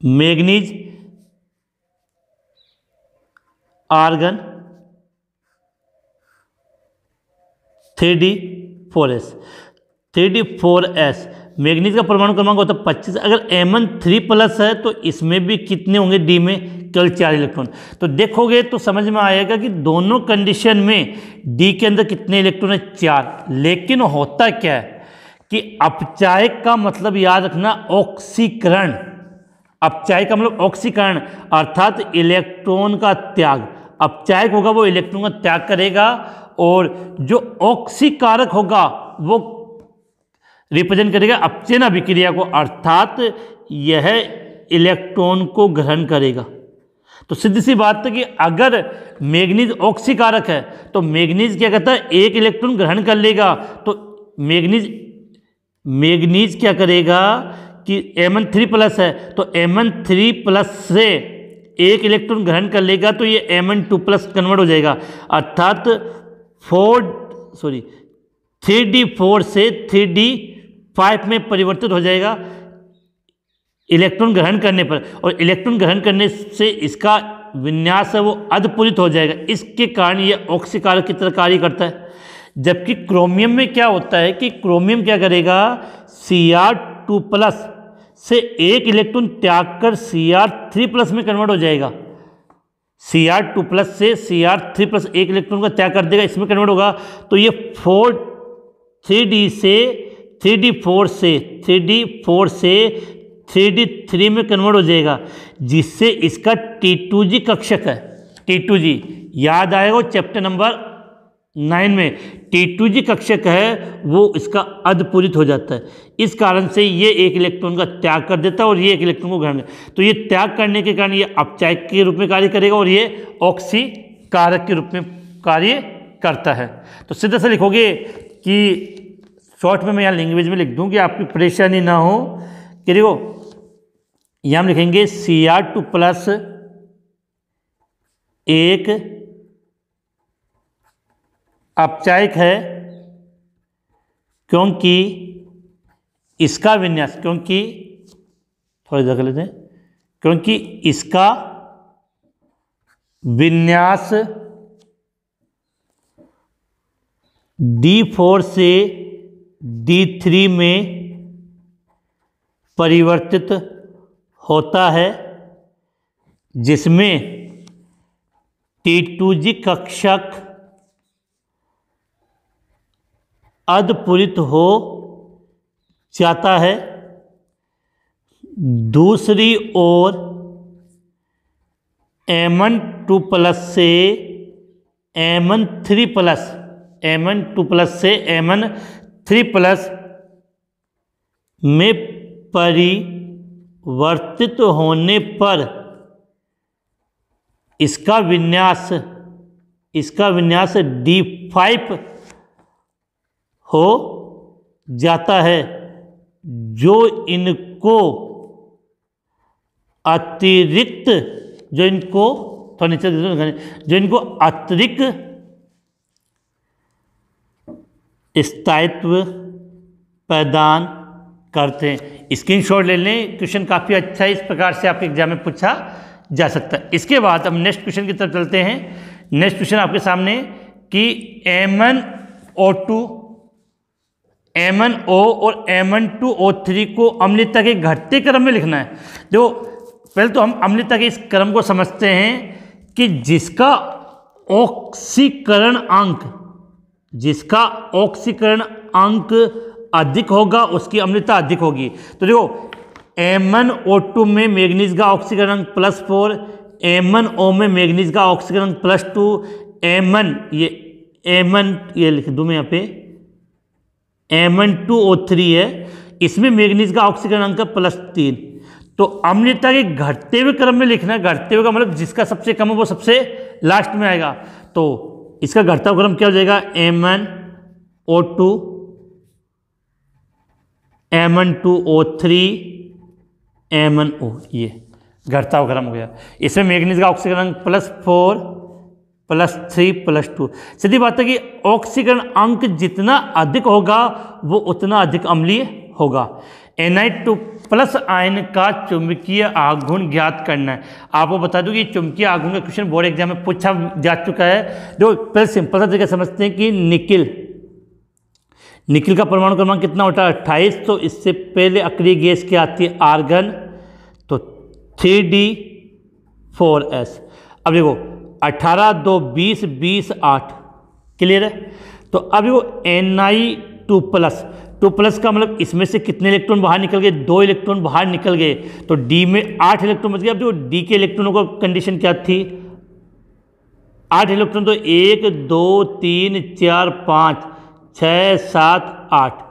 manganese, argon 3d4s। 3d4s manganese का परमाणु क्रमांक होता है 25। अगर Mn3+ है तो इसमें भी कितने होंगे? डी में केवल 4 इलेक्ट्रॉन। तो देखोगे तो समझ में आएगा कि दोनों कंडीशन में डी के अंदर कितने इलेक्ट्रॉन है? 4। लेकिन होता क्या है कि अपचायक का मतलब याद रखना ऑक्सीकरण। अपचायक का मतलब ऑक्सीकरण अर्थात इलेक्ट्रॉन का त्याग। अपचायक होगा वो इलेक्ट्रॉन का त्याग करेगा और जो ऑक्सीकारक होगा वो रिप्रेजेंट करेगा अपचयन अभिक्रिया को, अर्थात यह इलेक्ट्रॉन को ग्रहण करेगा। तो सीधी सी बात है कि अगर मैग्नीज ऑक्सीकारक है तो मैग्नीज क्या करता है? 1 इलेक्ट्रॉन ग्रहण कर लेगा। तो मैग्नीज क्या करेगा कि Mn3+ है तो Mn3+ से 1 इलेक्ट्रॉन ग्रहण कर लेगा तो ये Mn2+ कन्वर्ट हो जाएगा, अर्थात 3d4 से 3d5 में परिवर्तित हो जाएगा इलेक्ट्रॉन ग्रहण करने पर। और इलेक्ट्रॉन ग्रहण करने से इसका विन्यास है वो अधपूरित हो जाएगा। इसके कारण ये ऑक्सीकारक की तरह कार्य करता है। जबकि क्रोमियम में क्या होता है कि क्रोमियम क्या करेगा? Cr2+ से 1 इलेक्ट्रॉन त्याग कर Cr3+ में कन्वर्ट हो जाएगा। Cr2+ से Cr3+ 1 इलेक्ट्रॉन का त्याग कर देगा, इसमें कन्वर्ट होगा। तो ये 3d4 से 3d3 में कन्वर्ट हो जाएगा, जिससे इसका T2g कक्षक है। T2g याद आएगा वो चैप्टर नंबर 9 में T2g कक्षक है, वो इसका अधपूरित हो जाता है। इस कारण से ये 1 इलेक्ट्रॉन का त्याग कर देता है और ये 1 इलेक्ट्रॉन को ग्रहण। तो ये त्याग करने के कारण ये अपचायक के रूप में कार्य करेगा और ये ऑक्सीकारक के रूप में कार्य करता है। तो सीधे से लिखोगे कि शॉर्ट में मैं यहाँ लैंग्वेज में लिख दूँ कि आपकी परेशानी ना हो। कि देखो, यहाँ हम लिखेंगे Cr2+ एक अपचायक है क्योंकि इसका विन्यास, थोड़ी जगह लेते हैं, क्योंकि इसका विन्यास D4 से D3 में परिवर्तित होता है, जिसमें T2g कक्षक अधपूरित हो जाता है। दूसरी ओर Mn2+ से Mn3+ में परिवर्तित होने पर इसका विन्यास D5 हो जाता है, जो इनको अतिरिक्त स्थायित्व प्रदान करते हैं। स्क्रीनशॉट ले लें, क्वेश्चन काफ़ी अच्छा है, इस प्रकार से आपके एग्जाम में पूछा जा सकता है। इसके बाद हम नेक्स्ट क्वेश्चन की तरफ चलते हैं। नेक्स्ट क्वेश्चन आपके सामने कि MnO और Mn2O3 को अम्लता के घटते क्रम में लिखना है। जो पहले तो हम अम्लता के इस क्रम को समझते हैं कि जिसका ऑक्सीकरण अंक अधिक होगा उसकी अम्लता अधिक होगी। तो देखो MnO2 में मैग्नीज का ऑक्सीकरण अंक +4, MnO में मैग्नीज का ऑक्सीकरण अंक +2, Mn ये लिख दूं मैं यहाँ पे Mn2O3 है, इसमें मैग्नीज का ऑक्सीकरण अंक +3। तो अम्लता के घटते हुए क्रम में लिखना है, घटते हुए का मतलब जिसका सबसे कम है वो सबसे लास्ट में आएगा। तो इसका घटता हुआ क्रम क्या हो जाएगा, MnO2, Mn2O3, MnO, ये घटता हुआ क्रम हो गया। इसमें मैग्नीज का ऑक्सीकरण अंक +4, +3, +2। सीधी बात है कि ऑक्सीकरण अंक जितना अधिक होगा वो उतना अधिक अम्लीय होगा। Na2+ आयन का चुंबकीय आघूर्ण ज्ञात करना है। आपको बता दूं कि चुंबकीय आघूर्ण का क्वेश्चन बोर्ड एग्जाम में पूछा जा चुका है। जो पहले सिंपल सा तरीका समझते हैं कि निकिल का परमाणु क्रमांक कितना होता है, 28। तो इससे पहले अक्रिय गैस क्या आती है, आर्गन, तो 3D4S। अब देखो 18, 2, 20, 20, 8, क्लियर है। तो अब देखो Na2+ का मतलब इसमें से कितने इलेक्ट्रॉन बाहर निकल गए, 2 इलेक्ट्रॉन बाहर निकल गए, तो D में 8 इलेक्ट्रॉन बच गए। अब देखो D के इलेक्ट्रॉनों का कंडीशन क्या थी, 8 इलेक्ट्रॉन, तो 1, 2, 3, 4, 5, 6, 7, 8।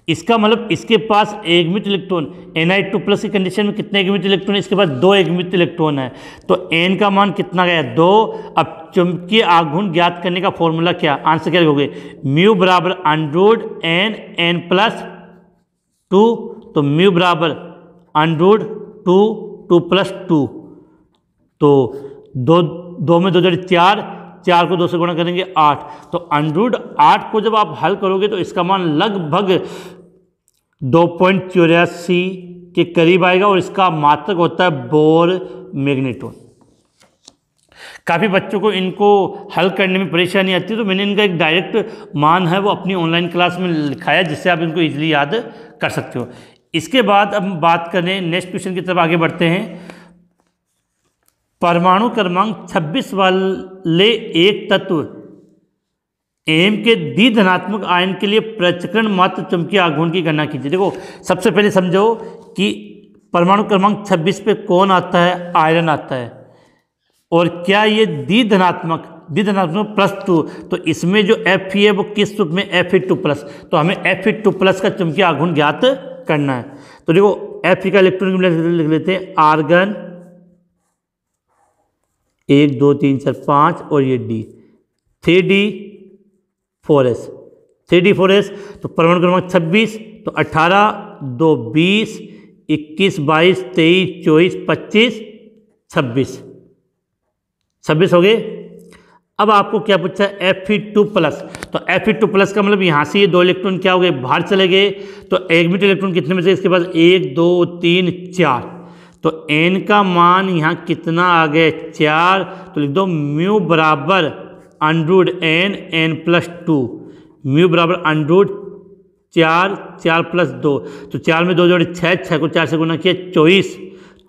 इसका मतलब इसके पास एकमित इलेक्ट्रॉन, Na2+ की कंडीशन में कितने एकमित इलेक्ट्रॉन है, इसके पास 2 एकमित इलेक्ट्रॉन है। तो N का मान कितना गया, 2। अब चुंबकीय आघूर्ण ज्ञात करने का फॉर्मूला क्या, आंसर क्या लिखोगे, म्यू बराबर √N+2। तो म्यू बराबर √2, 2+2। तो 2 में 2 जोड़े 4, 4 को 2 से गुणा करेंगे 8। तो √8 को जब आप हल करोगे तो इसका मान लगभग 2.84 के करीब आएगा और इसका मात्रक होता है बोर मैग्नेट्रॉन। काफ़ी बच्चों को इनको हल करने में परेशानी आती है, तो मैंने इनका एक डायरेक्ट मान है वो अपनी ऑनलाइन क्लास में लिखाया, जिससे आप इनको इजीली याद कर सकते हो। इसके बाद अब बात करें नेक्स्ट क्वेश्चन की तरफ आगे बढ़ते हैं। परमाणु क्रमांक 26 वाले एक तत्व एम के द्विधनात्मक आयन के लिए प्रचक्रण मात्र चुंबकीय आघूर्ण की गणना कीजिए। देखो सबसे पहले समझो कि परमाणु क्रमांक 26 पे कौन आता है, आयरन आता है, और क्या ये द्विधनात्मक +2, तो इसमें जो Fe है वो किस रूप में, Fe2+। तो हमें Fe2+ का चुंबकीय आघूर्ण ज्ञात करना है। तो देखो Fe का इलेक्ट्रॉन लिख लेते हैं, आर्गन 1, 2, 3, 4, 5 और ये D, 3D4S। तो परमाणु क्रमांक 26, तो 18, 2, 20, 21, 22, 23, 24, 25, 26 हो गए। अब आपको क्या पूछा है, Fe2+। तो Fe2+ का मतलब यहाँ से ये 2 इलेक्ट्रॉन क्या हो गए, बाहर चले गए। तो एकमित इलेक्ट्रॉन कितने में से इसके पास, 1, 2, 3, 4। तो N का मान यहाँ कितना आ गया, 4। तो लिख दो म्यू बराबर √N+2, म्यू बराबर √4, 4 + 2। तो 4 में 2 जोड़े 6, 6 को 4 से गुना किया 24।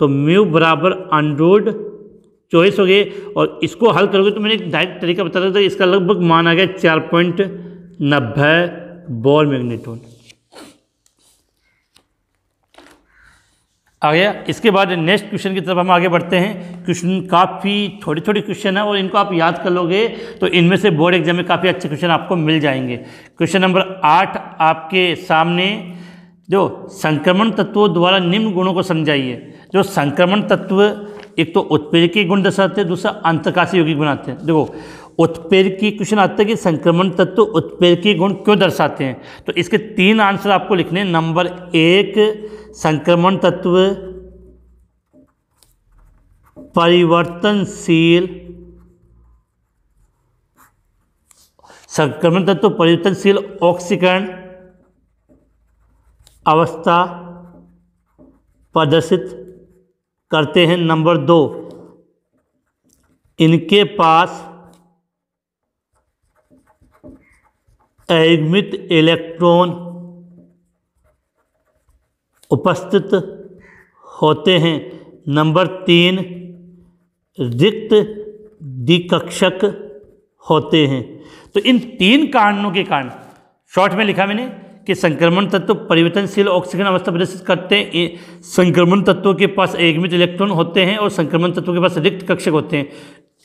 तो म्यू बराबर √24 हो गए। और इसको हल करोगे तो मैंने एक डायरेक्ट तरीका बता रहा था, इसका लगभग मान आ गया 4.90 बोर मैग्नेट्रॉन आ गया। इसके बाद नेक्स्ट क्वेश्चन की तरफ हम आगे बढ़ते हैं। क्वेश्चन काफ़ी छोटे छोटे क्वेश्चन है और इनको आप याद कर लोगे तो इनमें से बोर्ड एग्जाम में काफ़ी अच्छे क्वेश्चन आपको मिल जाएंगे। क्वेश्चन नंबर 8 आपके सामने, जो संक्रमण तत्वों द्वारा निम्न गुणों को समझाइए। जो संक्रमण तत्व एक तो उत्प्रेरकीय गुण दर्शाते हैं, दूसरा अंतःकाशी यौगिक गुण आते हैं। देखो उत्प्रेरकीय क्वेश्चन आता है कि संक्रमण तत्व उत्प्रेरकीय गुण क्यों दर्शाते हैं, तो इसके 3 आंसर आपको लिखने हैं। नंबर 1, संक्रमण तत्व परिवर्तनशील ऑक्सीकरण अवस्था प्रदर्शित करते हैं। नंबर 2, इनके पास एकमित इलेक्ट्रॉन उपस्थित होते हैं। नंबर 3, रिक्त द्विकक्षक होते हैं। तो इन 3 कारणों के कारण, शॉर्ट में लिखा मैंने कि संक्रमण तत्व परिवर्तनशील ऑक्सीजन अवस्था प्रदर्शित करते हैं। संक्रमण तत्वों के पास एकमित इलेक्ट्रॉन होते हैं और संक्रमण तत्वों के पास रिक्त कक्षक होते हैं।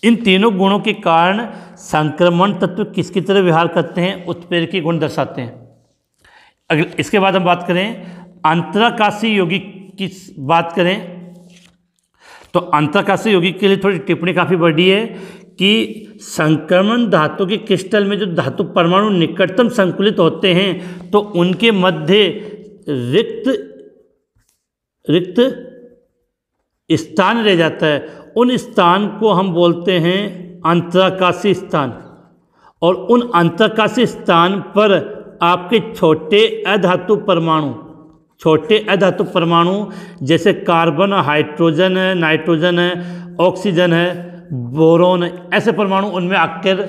इन तीनों गुणों के कारण संक्रमण तत्व किसकी तरह व्यवहार करते हैं, उत्प्रेरकीय गुण दर्शाते हैं। अगले इसके बाद हम बात करें अंतराकाशीय यौगिक की बात करें तो अंतराकाशीय यौगिक के लिए थोड़ी टिप्पणी काफ़ी बड़ी है कि संक्रमण धातु के क्रिस्टल में जो धातु परमाणु निकटतम संकुलित होते हैं तो उनके मध्य रिक्त स्थान रह जाता है। उन स्थान को हम बोलते हैं अंतराकाशीय स्थान, और उन अंतराकाशीय स्थान पर आपके छोटे अधातु परमाणु जैसे कार्बन, हाइड्रोजन है, नाइट्रोजन है, ऑक्सीजन है, बोरोन, ऐसे परमाणु उनमें आकर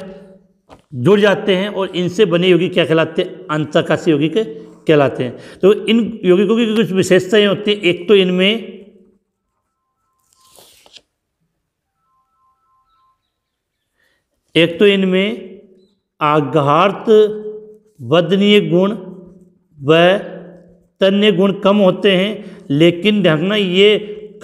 जुड़ जाते हैं और इनसे बने यौगिक क्या कहलाते हैं, अंतराकाशीय यौगिक कहलाते हैं। तो इन यौगिकों की कुछ विशेषताएं होती हैं। एक तो इनमें आघात वर्धनीय गुण व तन्य गुण कम होते हैं, लेकिन ढंगना ये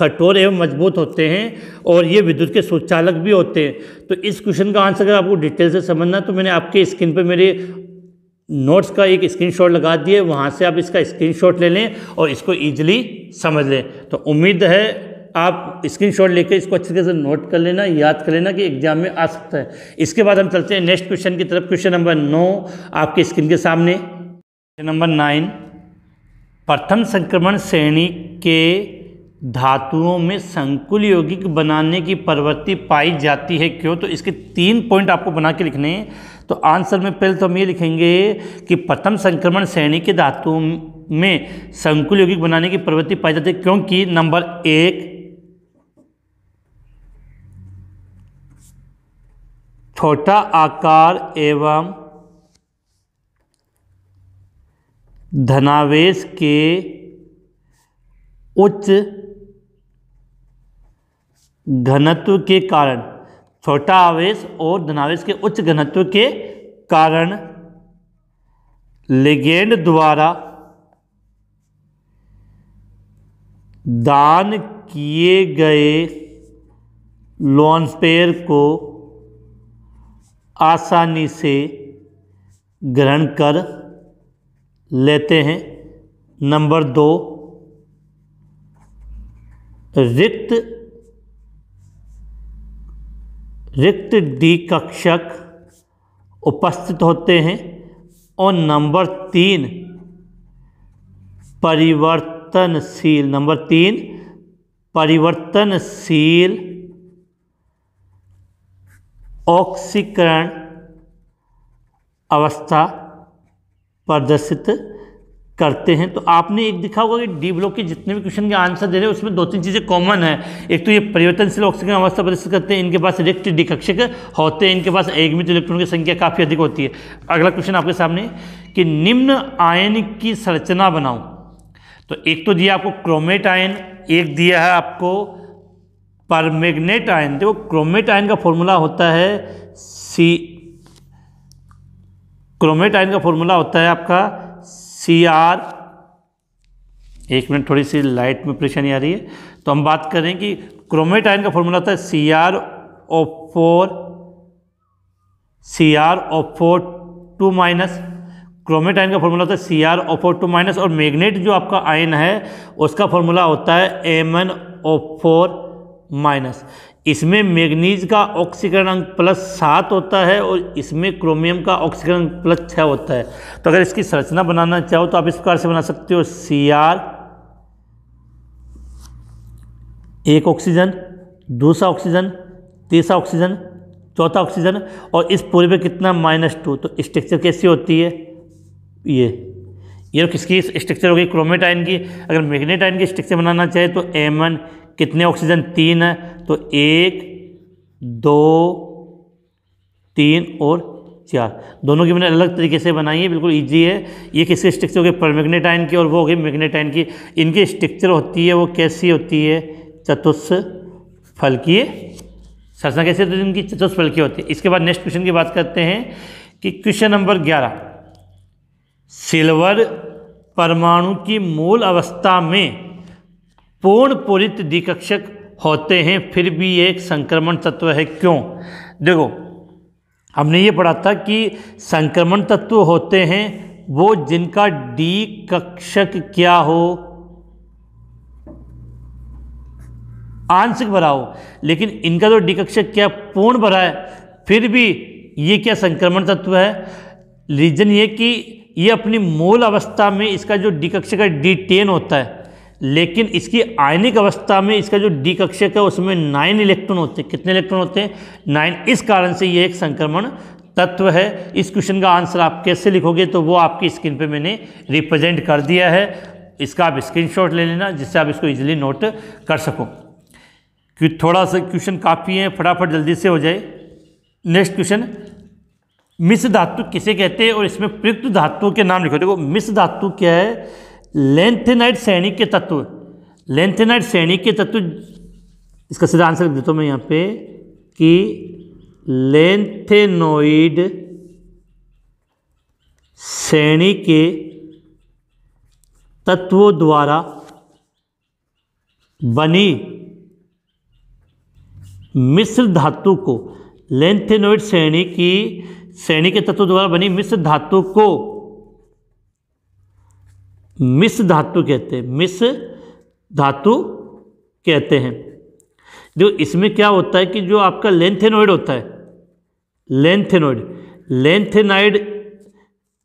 कठोर एवं मजबूत होते हैं और ये विद्युत के सुचालक भी होते हैं। तो इस क्वेश्चन का आंसर अगर आपको डिटेल से समझना तो मैंने आपके स्क्रीन पर मेरे नोट्स का एक स्क्रीनशॉट लगा दिए, वहाँ से आप इसका स्क्रीनशॉट ले लें और इसको ईजिली समझ लें। तो उम्मीद है आप स्क्रीनशॉट लेकर इसको अच्छे तरह से नोट कर लेना, याद कर लेना कि एग्जाम में आ सकता है। इसके बाद हम चलते हैं नेक्स्ट क्वेश्चन की तरफ। क्वेश्चन नंबर 9 आपके स्क्रीन के सामने। क्वेश्चन नंबर 9, प्रथम संक्रमण श्रेणी के धातुओं में संकुल यौगिक बनाने की प्रवृत्ति पाई जाती है, क्यों? तो इसके 3 पॉइंट आपको बना के लिखने हैं। तो आंसर में पहले तो हम ये लिखेंगे कि प्रथम संक्रमण श्रेणी के धातुओं में संकुल यौगिक बनाने की प्रवृत्ति पाई जाती है क्योंकि नंबर 1 छोटा आकार एवं धनावेश के उच्च घनत्व के कारण, छोटा आवेश और धनावेश के उच्च घनत्व के कारण लिगेंड द्वारा दान किए गए लोन पेयर को आसानी से ग्रहण कर लेते हैं। नंबर 2 रिक्त डी कक्षक उपस्थित होते हैं। और नंबर 3 परिवर्तनशील ऑक्सीकरण अवस्था प्रदर्शित करते हैं। तो आपने एक देखा होगा कि डी ब्लॉक के जितने भी क्वेश्चन के आंसर दे रहे हैं उसमें 2-3 चीज़ें कॉमन है। एक तो ये परिवर्तनशील ऑक्सीकरण अवस्था प्रदर्शित करते हैं, इनके पास रिक्त डी कक्षक होते हैं, इनके पास एकमित इलेक्ट्रॉन की संख्या काफ़ी अधिक होती है। अगला क्वेश्चन आपके सामने कि निम्न आयन की संरचना बनाओ। तो एक तो दिया आपको क्रोमेट आयन, एक दिया है आपको परमैंगनेट आयन। देखो क्रोमेट आयन का फॉर्मूला होता है क्रोमेट आयन का फॉर्मूला होता है आपका Cr। एक मिनट, थोड़ी सी लाइट में परेशानी आ रही है। तो हम बात करें कि क्रोमेट आयन का फॉर्मूला होता है CrO4 2-। क्रोमेट आयन का फॉर्मूला होता है CrO4 2-। और मैग्नेट जो आपका आयन है उसका फॉर्मूला होता है MnO4-। इसमें मैग्नीज का ऑक्सीकरण अंक +7 होता है और इसमें क्रोमियम का ऑक्सीकरण अंक +6 होता है। तो अगर इसकी संरचना बनाना चाहो तो आप इस प्रकार से बना सकते हो Cr, एक ऑक्सीजन, दूसरा ऑक्सीजन, तीसरा ऑक्सीजन, चौथा ऑक्सीजन, और इस पूरे पे कितना -2। तो स्ट्रक्चर कैसी होती है, ये किसकी स्ट्रक्चर होगी, क्रोमेट आयन की। अगर मैग्नेट आयन की स्ट्रक्चर बनाना चाहे तो Mn, कितने ऑक्सीजन, 3 है, तो 1 2 3 और 4। दोनों की मैंने अलग तरीके से बनाई है, बिल्कुल इजी है। ये किसकी स्ट्रक्चर हो गई, परमैंगनेट आयन की, और वो हो गई मैग्नेट आयन की। इनकी स्ट्रक्चर होती है वो कैसी होती है, चतुष्फलकीय संरचना कैसे होती है इनकी, चतुष्फलकीय होती है। इसके बाद नेक्स्ट क्वेश्चन की बात करते हैं कि क्वेश्चन नंबर 11 सिल्वर परमाणु की मूल अवस्था में पूर्ण पूरित द्विकक्षक होते हैं, फिर भी ये एक संक्रमण तत्व है। क्यों? देखो, हमने ये पढ़ा था कि संक्रमण तत्व होते हैं वो जिनका द्विकक्षक क्या हो, आंशिक भरा हो, लेकिन इनका तो द्विकक्षक क्या पूर्ण भरा है, फिर भी ये क्या संक्रमण तत्व है। रीजन ये कि ये अपनी मूल अवस्था में इसका जो द्विकक्षक है D10 होता है, लेकिन इसकी आयनिक अवस्था में इसका जो द्विकक्षक है उसमें 9 इलेक्ट्रॉन होते हैं। कितने इलेक्ट्रॉन होते हैं? 9। इस कारण से ये एक संक्रमण तत्व है। इस क्वेश्चन का आंसर आप कैसे लिखोगे तो वो आपकी स्क्रीन पे मैंने रिप्रेजेंट कर दिया है, इसका आप स्क्रीनशॉट ले लेना जिससे आप इसको इजीली नोट कर सको, क्योंकि थोड़ा सा क्वेश्चन काफ़ी है, फटाफट जल्दी से हो जाए। नेक्स्ट क्वेश्चन, मिश्र धातु किसे कहते हैं और इसमें प्रयुक्त धातुओं के नाम लिखो। देखो, मिश्र धातु क्या है? लेंथेनाइड श्रेणी के तत्व। लेंथेनाइड श्रेणी के तत्व, इसका सीधा आंसर लिख देता हूँ मैं यहाँ पे कि लेंथेनोइड श्रेणी के तत्वों द्वारा बनी मिश्र धातु को, लेंथेनोइड श्रेणी के तत्वों द्वारा बनी मिश्र धातु को मिश्र धातु कहते हैं। मिश्र धातु कहते हैं। देखो, इसमें क्या होता है कि जो आपका लेंथेनोइड होता है, लेंथेनाइड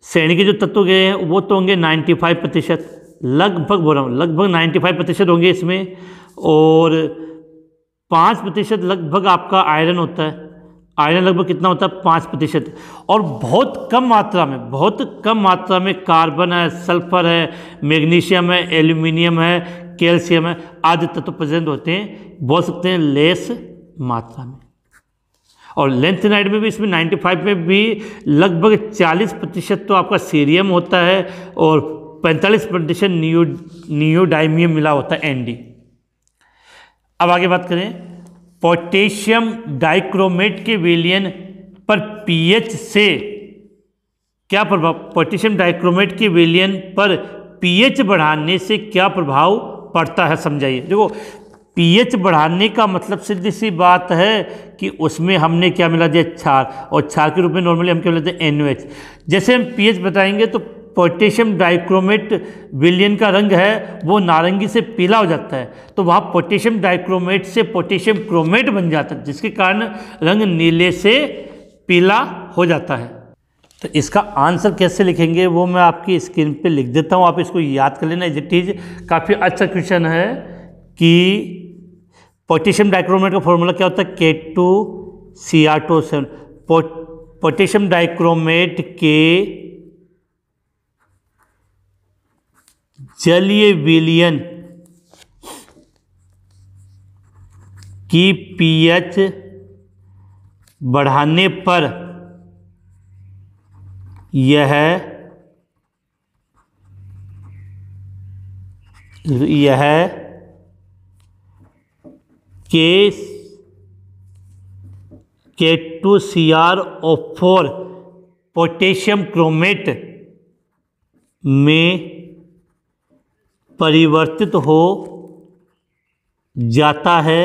श्रेणी के जो तत्व गए हैं वो तो होंगे 95%, लगभग बोल रहा हूँ, लगभग 95% होंगे इसमें, और 5% लगभग आपका आयरन होता है। आयरन लगभग कितना होता है? 5%। और बहुत कम मात्रा में कार्बन है, सल्फर है, मैग्नीशियम है, एल्यूमिनियम है, कैल्शियम है आदि तत्व प्रेजेंट होते हैं, बोल सकते हैं लेस मात्रा में। और लेंथेनाइड में भी, इसमें 95 में भी लगभग 40% तो आपका सीरियम होता है और 45% नियोडाइमियम मिला होता है, ND। अब आगे बात करें, पोटेशियम डाइक्रोमेट के विलयन पर pH से क्या प्रभाव, पोटेशियम डाइक्रोमेट के विलयन पर pH बढ़ाने से क्या प्रभाव पड़ता है, समझाइए। देखो, pH बढ़ाने का मतलब सीधी सी बात है कि उसमें हमने क्या मिला दिया? क्षार, और क्षार के रूप में नॉर्मली हम क्या मिलाते हैं? NaOH। जैसे हम pH बताएंगे तो पोटेशियम डाइक्रोमेट विलयन का रंग है वो नारंगी से पीला हो जाता है, तो वहाँ पोटेशियम डाइक्रोमेट से पोटेशियम क्रोमेट बन जाता है, जिसके कारण रंग नीले से पीला हो जाता है। तो इसका आंसर कैसे लिखेंगे वो मैं आपकी स्क्रीन पे लिख देता हूँ, आप इसको याद कर लेना। इट इज काफ़ी अच्छा क्वेश्चन है कि पोटेशियम डाइक्रोमेट का फॉर्मूला क्या होता है? K2Cr2O7। पोटेशियम डाइक्रोमेट के जलीय विलयन की pH बढ़ाने पर यह K2Cr4 पोटेशियम क्रोमेट में परिवर्तित हो जाता है,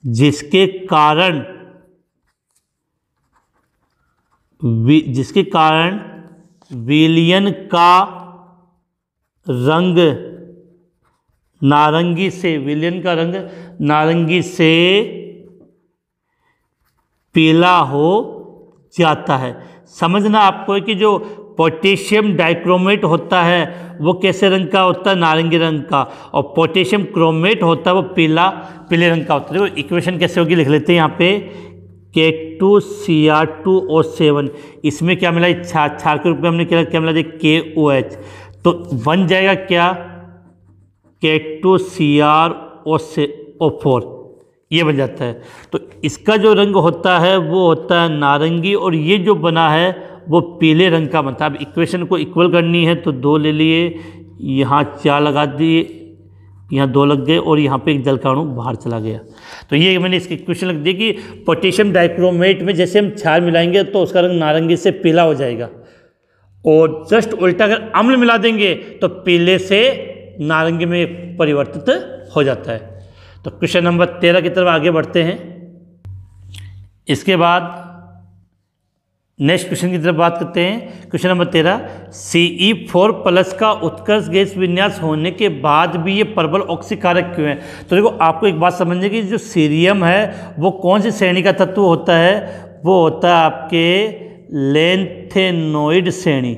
जिसके कारण विलयन का रंग नारंगी से पीला हो जाता है। समझना आपको कि जो पोटेशियम डाइक्रोमेट होता है वो कैसे रंग का होता है? नारंगी रंग का। और पोटेशियम क्रोमेट होता है वो पीले रंग का होता है। देखो इक्वेशन कैसे होगी, लिख लेते हैं यहाँ पे K2Cr2O7। इसमें क्या मिला? क्षार के रूप में हमने क्या मिला? KOH। तो बन जाएगा क्या? K2Cr4 ये बन जाता है। तो इसका जो रंग होता है वो होता है नारंगी, और ये जो बना है वो पीले रंग का बनता है। अब इक्वेशन को इक्वल करनी है तो 2 ले लिए, यहाँ 4 लगा दिए, यहाँ 2 लग गए, और यहाँ पे एक जल का अणु बाहर चला गया। तो ये मैंने इसकी इक्वेशन लिख दी कि पोटेशियम डाइक्रोमेट में जैसे हम क्षार मिलाएंगे तो उसका रंग नारंगी से पीला हो जाएगा, और जस्ट उल्टा अगर अम्ल मिला देंगे तो पीले से नारंगी में परिवर्तित हो जाता है। तो क्वेश्चन नंबर 13 की तरफ आगे बढ़ते हैं। इसके बाद नेक्स्ट क्वेश्चन की तरफ बात करते हैं। क्वेश्चन नंबर 13, Ce4+ का उत्कर्ष गैस विन्यास होने के बाद भी ये प्रबल ऑक्सीकारक क्यों है? तो देखो आपको एक बात समझनी कि जो सीरियम है वो कौन सी श्रेणी का तत्व होता है? वो होता है आपके लैंथेनोइड श्रेणी।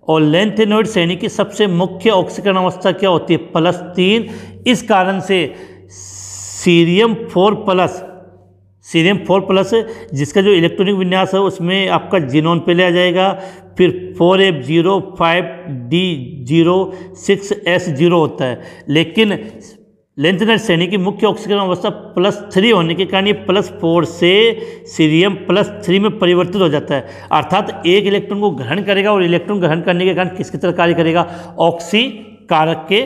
और लैंथेनोइड श्रेणी की सबसे मुख्य ऑक्सीकरण अवस्था क्या होती है? +3। इस कारण से सीरियम 4+ जिसका जो इलेक्ट्रॉनिक विन्यास है उसमें आपका जीनोन पहले आ जाएगा, फिर 4F0 5D0 6S0 होता है। लेकिन लैंथेनोइड श्रेणी की मुख्य ऑक्सीकरण अवस्था +3 होने के कारण ये +4 से सीरियम +3 में परिवर्तित हो जाता है। अर्थात एक इलेक्ट्रॉन को ग्रहण करेगा और इलेक्ट्रॉन ग्रहण करने के कारण किसकी तरह कार्य करेगा? ऑक्सीकारक के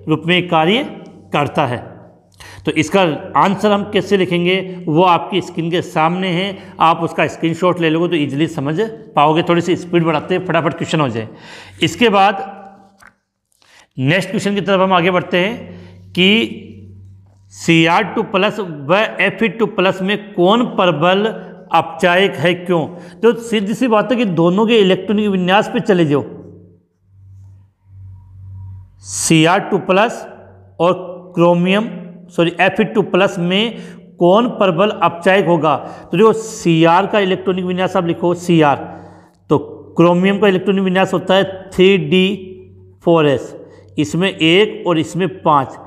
रूप में कार्य करता है। तो इसका आंसर हम कैसे लिखेंगे वो आपकी स्क्रीन के सामने है, आप उसका स्क्रीनशॉट ले लोगे तो इजीली समझ पाओगे। थोड़ी सी स्पीड बढ़ाते हैं, फटाफट क्वेश्चन हो जाए। इसके बाद नेक्स्ट क्वेश्चन की तरफ हम आगे बढ़ते हैं कि Cr2+ व Fe2+ में कौन प्रबल अपचायक है, क्यों? तो सीधी सी बात है कि दोनों के इलेक्ट्रॉनिक विन्यास पे चले जाओ। Cr2+ और Fe2+ में कौन प्रबल अपचायक होगा? तो देखो Cr का इलेक्ट्रॉनिक विन्यास आप लिखो Cr, तो क्रोमियम का इलेक्ट्रॉनिक विन्यास होता है 3D4S, इसमें 1 और इसमें 5।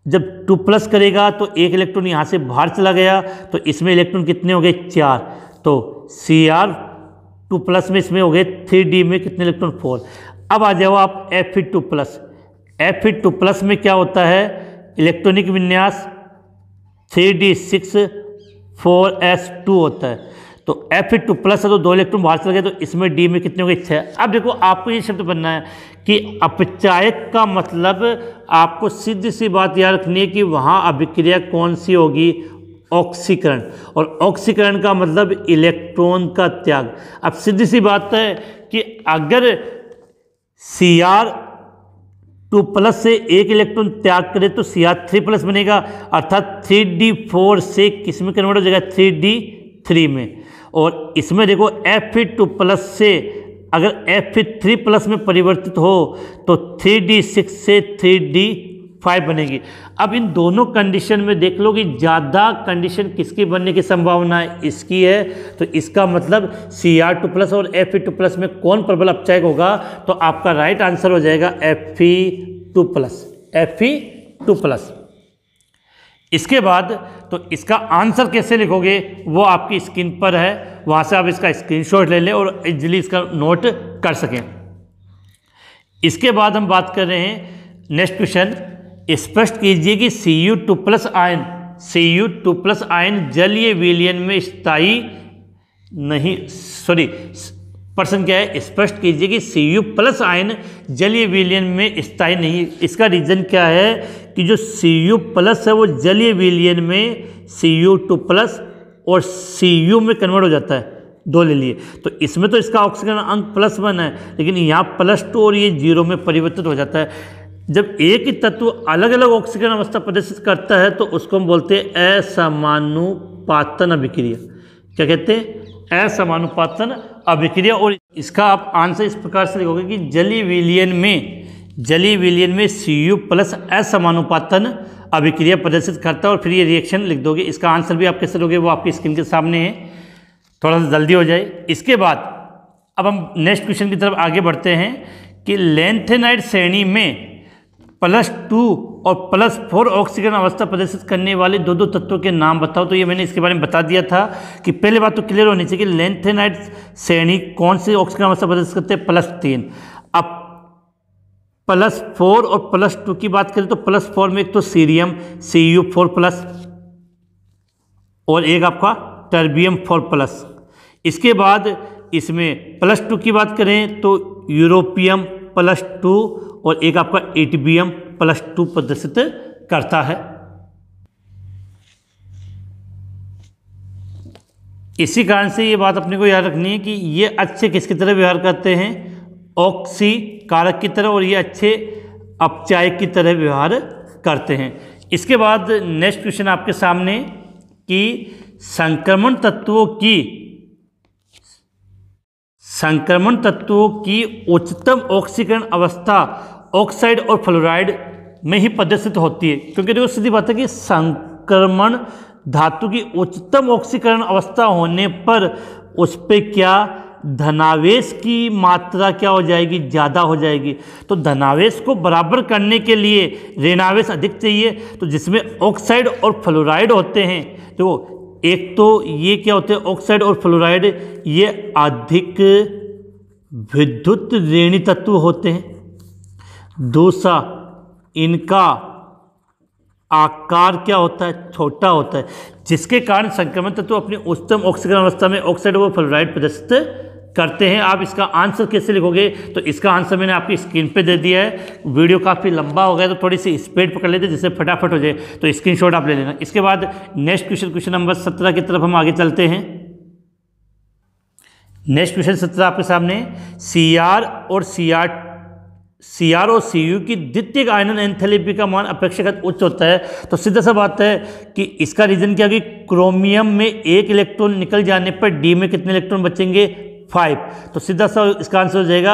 जब 2+ करेगा तो एक इलेक्ट्रॉन यहाँ से बाहर चला गया, तो इसमें इलेक्ट्रॉन कितने हो गए? 4। तो Cr2+ में इसमें हो गए 3D में कितने इलेक्ट्रॉन? 4। अब आ जाओ आप Fe2+। Fe2+ में क्या होता है? इलेक्ट्रॉनिक विन्यास 3D6 4S2 होता है। तो Fe2+ है तो 2 इलेक्ट्रॉन बाहर चल गए, तो इसमें D में कितने हो गए? 6। अब देखो आपको ये शब्द बनना है कि अपचायक का मतलब आपको सीधी सी बात याद रखनी है कि वहाँ अभिक्रिया कौन सी होगी? ऑक्सीकरण। और ऑक्सीकरण का मतलब इलेक्ट्रॉन का त्याग। अब सीधी सी बात है कि अगर Cr2+ से एक इलेक्ट्रॉन त्याग करे तो Cr3+ बनेगा, अर्थात 3D4 से किस में कन्वर्ट हो जाएगा? 3D3 में। और इसमें देखो Fe2+ से अगर Fe3+ में परिवर्तित हो तो 3D6 से 3D5 बनेगी। अब इन दोनों कंडीशन में देख लो कि ज़्यादा कंडीशन किसकी बनने की संभावना है? इसकी है। तो इसका मतलब Cr2+ और Fe2+ में कौन प्रबल अपचायक होगा? तो आपका राइट आंसर हो जाएगा Fe2+। इसके बाद तो इसका आंसर कैसे लिखोगे वो आपकी स्क्रीन पर है, वहाँ से आप इसका स्क्रीनशॉट ले लें और इजीली इसका नोट कर सकें। इसके बाद हम बात कर रहे हैं नेक्स्ट क्वेश्चन। स्पष्ट कीजिए कि Cu2+ आयन जलीय विलयन में स्थायी नहीं, प्रश्न क्या है? स्पष्ट कीजिए कि Cu+ आयन जलीय विलयन में स्थायी नहीं। इसका रीजन क्या है कि जो Cu+ है वो जलीय विलयन में Cu2+ और Cu में कन्वर्ट हो जाता है, 2 ले लिए। तो इसमें तो इसका ऑक्सीकरण अंक +1 है, लेकिन यहाँ +2 और ये 0 में परिवर्तित हो जाता है। जब एक ही तत्व अलग अलग ऑक्सीकरण अवस्था प्रदर्शित करता है तो उसको हम बोलते हैं असमानुपातन अभिक्रिया। क्या कहते हैं? असमानुपातन अभिक्रिया। और इसका आप आंसर इस प्रकार से लिखोगे कि जलीय विलयन में Cu+ असमानुपातन अभिक्रिया प्रदर्शित करता है, और फिर ये रिएक्शन लिख दोगे। इसका आंसर भी आप कैसे लोगे वो आपकी स्क्रीन के सामने है, थोड़ा सा जल्दी हो जाए। इसके बाद अब हम नेक्स्ट क्वेश्चन की तरफ आगे बढ़ते हैं कि लैंथेनाइड श्रेणी में +2 और +4 ऑक्सीकरण अवस्था प्रदर्शित करने वाले दो तत्वों के नाम बताओ। तो ये मैंने इसके बारे में बता दिया था कि पहले बात तो क्लियर होनी चाहिए कि लैंथेनाइड श्रेणी कौन सी ऑक्सीकरण अवस्था प्रदर्शित करते हैं? +3। अब +4 और +2 की बात करें तो +4 में एक तो सीरियम Cu4+, और एक आपका टर्बियम 4+। इसके बाद इसमें +2 की बात करें तो यूरोपियम +2 और एक आपका एटिबियम +2 प्रदर्शित करता है। इसी कारण से ये बात अपने को याद रखनी है कि ये अच्छे किसकी तरह व्यवहार करते हैं? ऑक्सीकारक की तरह और ये अच्छे अपचायक की तरह व्यवहार करते हैं। इसके बाद नेक्स्ट क्वेश्चन आपके सामने कि संक्रमण तत्वों की उच्चतम ऑक्सीकरण अवस्था ऑक्साइड और फ्लोराइड में ही प्रदर्शित होती है, क्योंकि देखो सीधी बात है कि संक्रमण धातु की उच्चतम ऑक्सीकरण अवस्था होने पर उस पर क्या धनावेश की मात्रा क्या हो जाएगी, ज़्यादा हो जाएगी। तो धनावेश को बराबर करने के लिए ऋणावेश अधिक चाहिए, तो जिसमें ऑक्साइड और फ्लोराइड होते हैं, तो एक तो ये क्या होते हैं ऑक्साइड और फ्लोराइड, ये अधिक विद्युत ऋणी तत्व होते हैं। दूसरा, इनका आकार क्या होता है, छोटा होता है, जिसके कारण संक्रमण तत्व अपनी उच्चतम ऑक्सीकरण अवस्था में ऑक्साइड और फ्लोराइड प्रदर्शित करते हैं। आप इसका आंसर कैसे लिखोगे, तो इसका आंसर मैंने आपकी स्क्रीन पे दे दिया है। वीडियो काफ़ी लंबा हो गया तो थोड़ी सी स्पीड पकड़ लेते जिससे फटाफट हो जाए, तो स्क्रीनशॉट आप ले लेना। इसके बाद नेक्स्ट क्वेश्चन नंबर 17 की तरफ हम आगे चलते हैं। नेक्स्ट क्वेश्चन 17 आपके सामने, सीआर और सीयू की द्वितीयक आयनन एंथैल्पी का मान अपेक्षाकृत उच्च होता है। तो सीधा सा बात है कि इसका रीजन क्या कि क्रोमियम में एक इलेक्ट्रॉन निकल जाने पर डी में कितने इलेक्ट्रॉन बचेंगे, 5। तो सीधा सा इसका आंसर हो जाएगा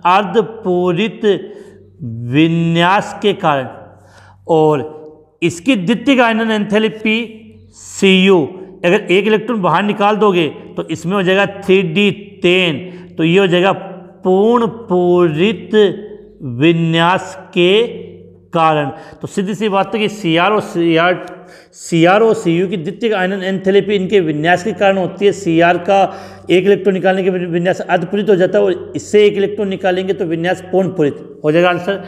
अर्धपूरित विन्यास के कारण। और इसकी द्वितीयक आयनन एंथैल्पी सीयू, अगर एक इलेक्ट्रॉन बाहर निकाल दोगे तो इसमें हो जाएगा 3d10, तो ये हो जाएगा पूर्ण पूरित विन्यास के कारण। तो सीधी सी बात है कि सीआर और सीयू की द्वितीयक आयनन एंथैल्पी इनके विन्यास के कारण होती है। सीआर का एक इलेक्ट्रॉन निकालने के विन्यास अर्धपूरित हो जाता है और इससे एक इलेक्ट्रॉन निकालेंगे तो विन्यास पूर्ण पूरित हो जाएगा आंसर।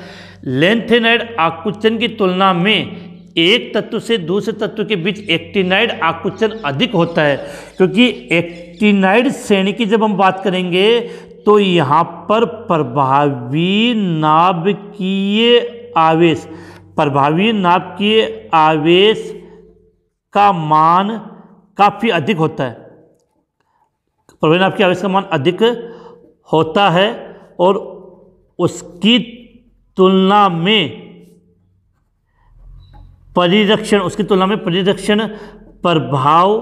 लेंथेनाइड आकुंचन की तुलना में एक तत्व से दूसरे तत्व के बीच एक्टिनाइड आकुंचन अधिक होता है, क्योंकि एक्टिनाइड श्रेणी की जब हम बात करेंगे तो यहाँ पर प्रभावी नाभिकीय आवेश का मान काफ़ी अधिक होता है। प्रभावी नाभिकीय आवेश का मान अधिक होता है और उसकी तुलना में परिरक्षण प्रभाव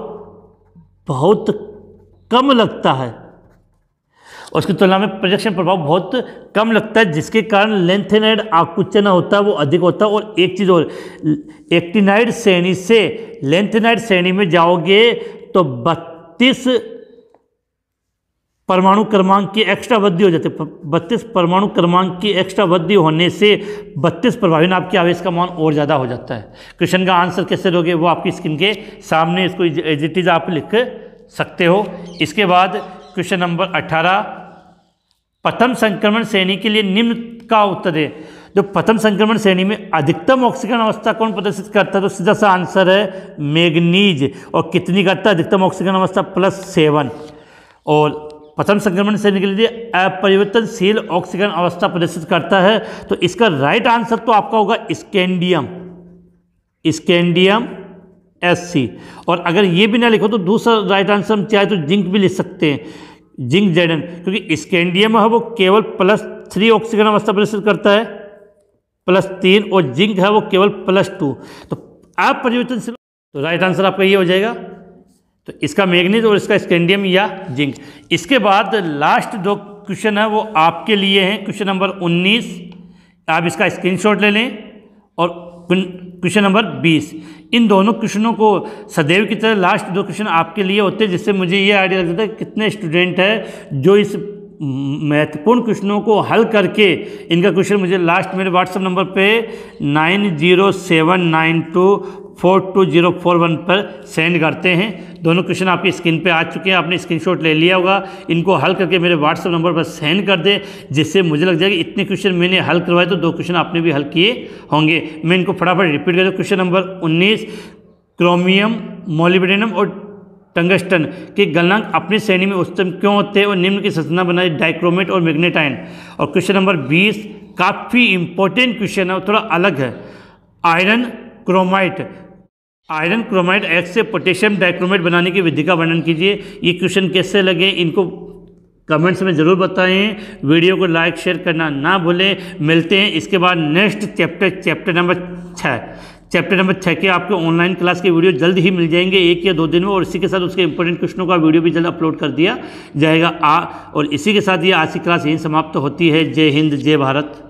बहुत कम लगता है। उसकी तुलना में परिरक्षण प्रभाव बहुत कम लगता है, जिसके कारण लेंथेनाइड आकुंचन होता है वो अधिक होता है। और एक चीज़ और, एक्टिनाइड श्रेणी से लेंथेनाइड श्रेणी में जाओगे तो 32 परमाणु क्रमांक की एक्स्ट्रा वृद्धि हो जाती है। 32 परमाणु क्रमांक की एक्स्ट्रा वृद्धि होने से 32 प्रभावी नाभिकीय आवेश का मान और ज़्यादा हो जाता है। क्वेश्चन का आंसर कैसे दोगे वो आपकी स्क्रीन के सामने, इसको एज इट इज आप लिख सकते हो। इसके बाद क्वेश्चन नंबर 18, प्रथम संक्रमण श्रेणी के लिए निम्न का उत्तर है। जो प्रथम संक्रमण श्रेणी में अधिकतम ऑक्सीकरण अवस्था कौन प्रदर्शित करता है, तो सीधा सा आंसर है मैग्नीज। और कितनी करता है अधिकतम ऑक्सीकरण अवस्था, +7। और प्रथम संक्रमण श्रेणी के लिए अपरिवर्तनशील ऑक्सीकरण अवस्था प्रदर्शित करता है। तो इसका राइट आंसर तो आपका होगा स्कैंडियम SC। और अगर ये भी ना लिखो तो दूसरा राइट आंसर हम चाहे तो जिंक भी लिख सकते हैं, जिंक Zn, क्योंकि स्कैंडियम है वो केवल +3 ऑक्सीकरण अवस्था प्रदर्शित करता है, +3, और जिंक है वो केवल +2। तो अपरिवर्तनशील, तो राइट आंसर आपका ये हो जाएगा। तो इसका मैग्नीज और इसका स्कैंडियम या जिंक। इसके बाद लास्ट 2 क्वेश्चन है वो आपके लिए हैं। क्वेश्चन नंबर 19, आप इसका स्क्रीनशॉट ले लें, और क्वेश्चन नंबर 20। इन दोनों क्वेश्चनों को सदैव की तरह लास्ट 2 क्वेश्चन आपके लिए होते हैं, जिससे मुझे ये आइडिया लगता है कितने स्टूडेंट हैं जो इस महत्वपूर्ण क्वेश्चनों को हल करके इनका क्वेश्चन मुझे लास्ट मेरे व्हाट्सएप नंबर पे 9079242041 पर सेंड करते हैं। दोनों क्वेश्चन आपकी स्क्रीन पे आ चुके हैं, आपने स्क्रीनशॉट ले लिया होगा। इनको हल करके मेरे व्हाट्सएप नंबर पर सेंड कर दे, जिससे मुझे लग जाएगा इतने क्वेश्चन मैंने हल करवाए तो 2 क्वेश्चन आपने भी हल किए होंगे। मैं इनको फटाफट रिपीट कर दूँ। क्वेश्चन नंबर 19, क्रोमियम, मोलिब्डेनम और टंगस्टन के गलनांक अपनी श्रेणी में उच्चतम क्यों होते हैं और निम्न की संरचना बनाई डाइक्रोमेट और मैग्नेटाइन। और क्वेश्चन नंबर 20 काफ़ी इंपॉर्टेंट क्वेश्चन है और थोड़ा अलग है। आयरन क्रोमाइड X से पोटेशियम डाइक्रोमेट बनाने की विधि का वर्णन कीजिए। ये क्वेश्चन कैसे लगे, इनको कमेंट्स में ज़रूर बताएं। वीडियो को लाइक शेयर करना ना भूलें। मिलते हैं इसके बाद next chapter number 6। Chapter number 6 के आपके ऑनलाइन क्लास के वीडियो जल्द ही मिल जाएंगे 1 या 2 दिन में, और इसी के साथ उसके इंपॉर्टेंट क्वेश्चनों का वीडियो भी जल्द अपलोड कर दिया जाएगा। और इसी के साथ ये आज की क्लास यहीं समाप्त होती है। जय हिंद, जय भारत।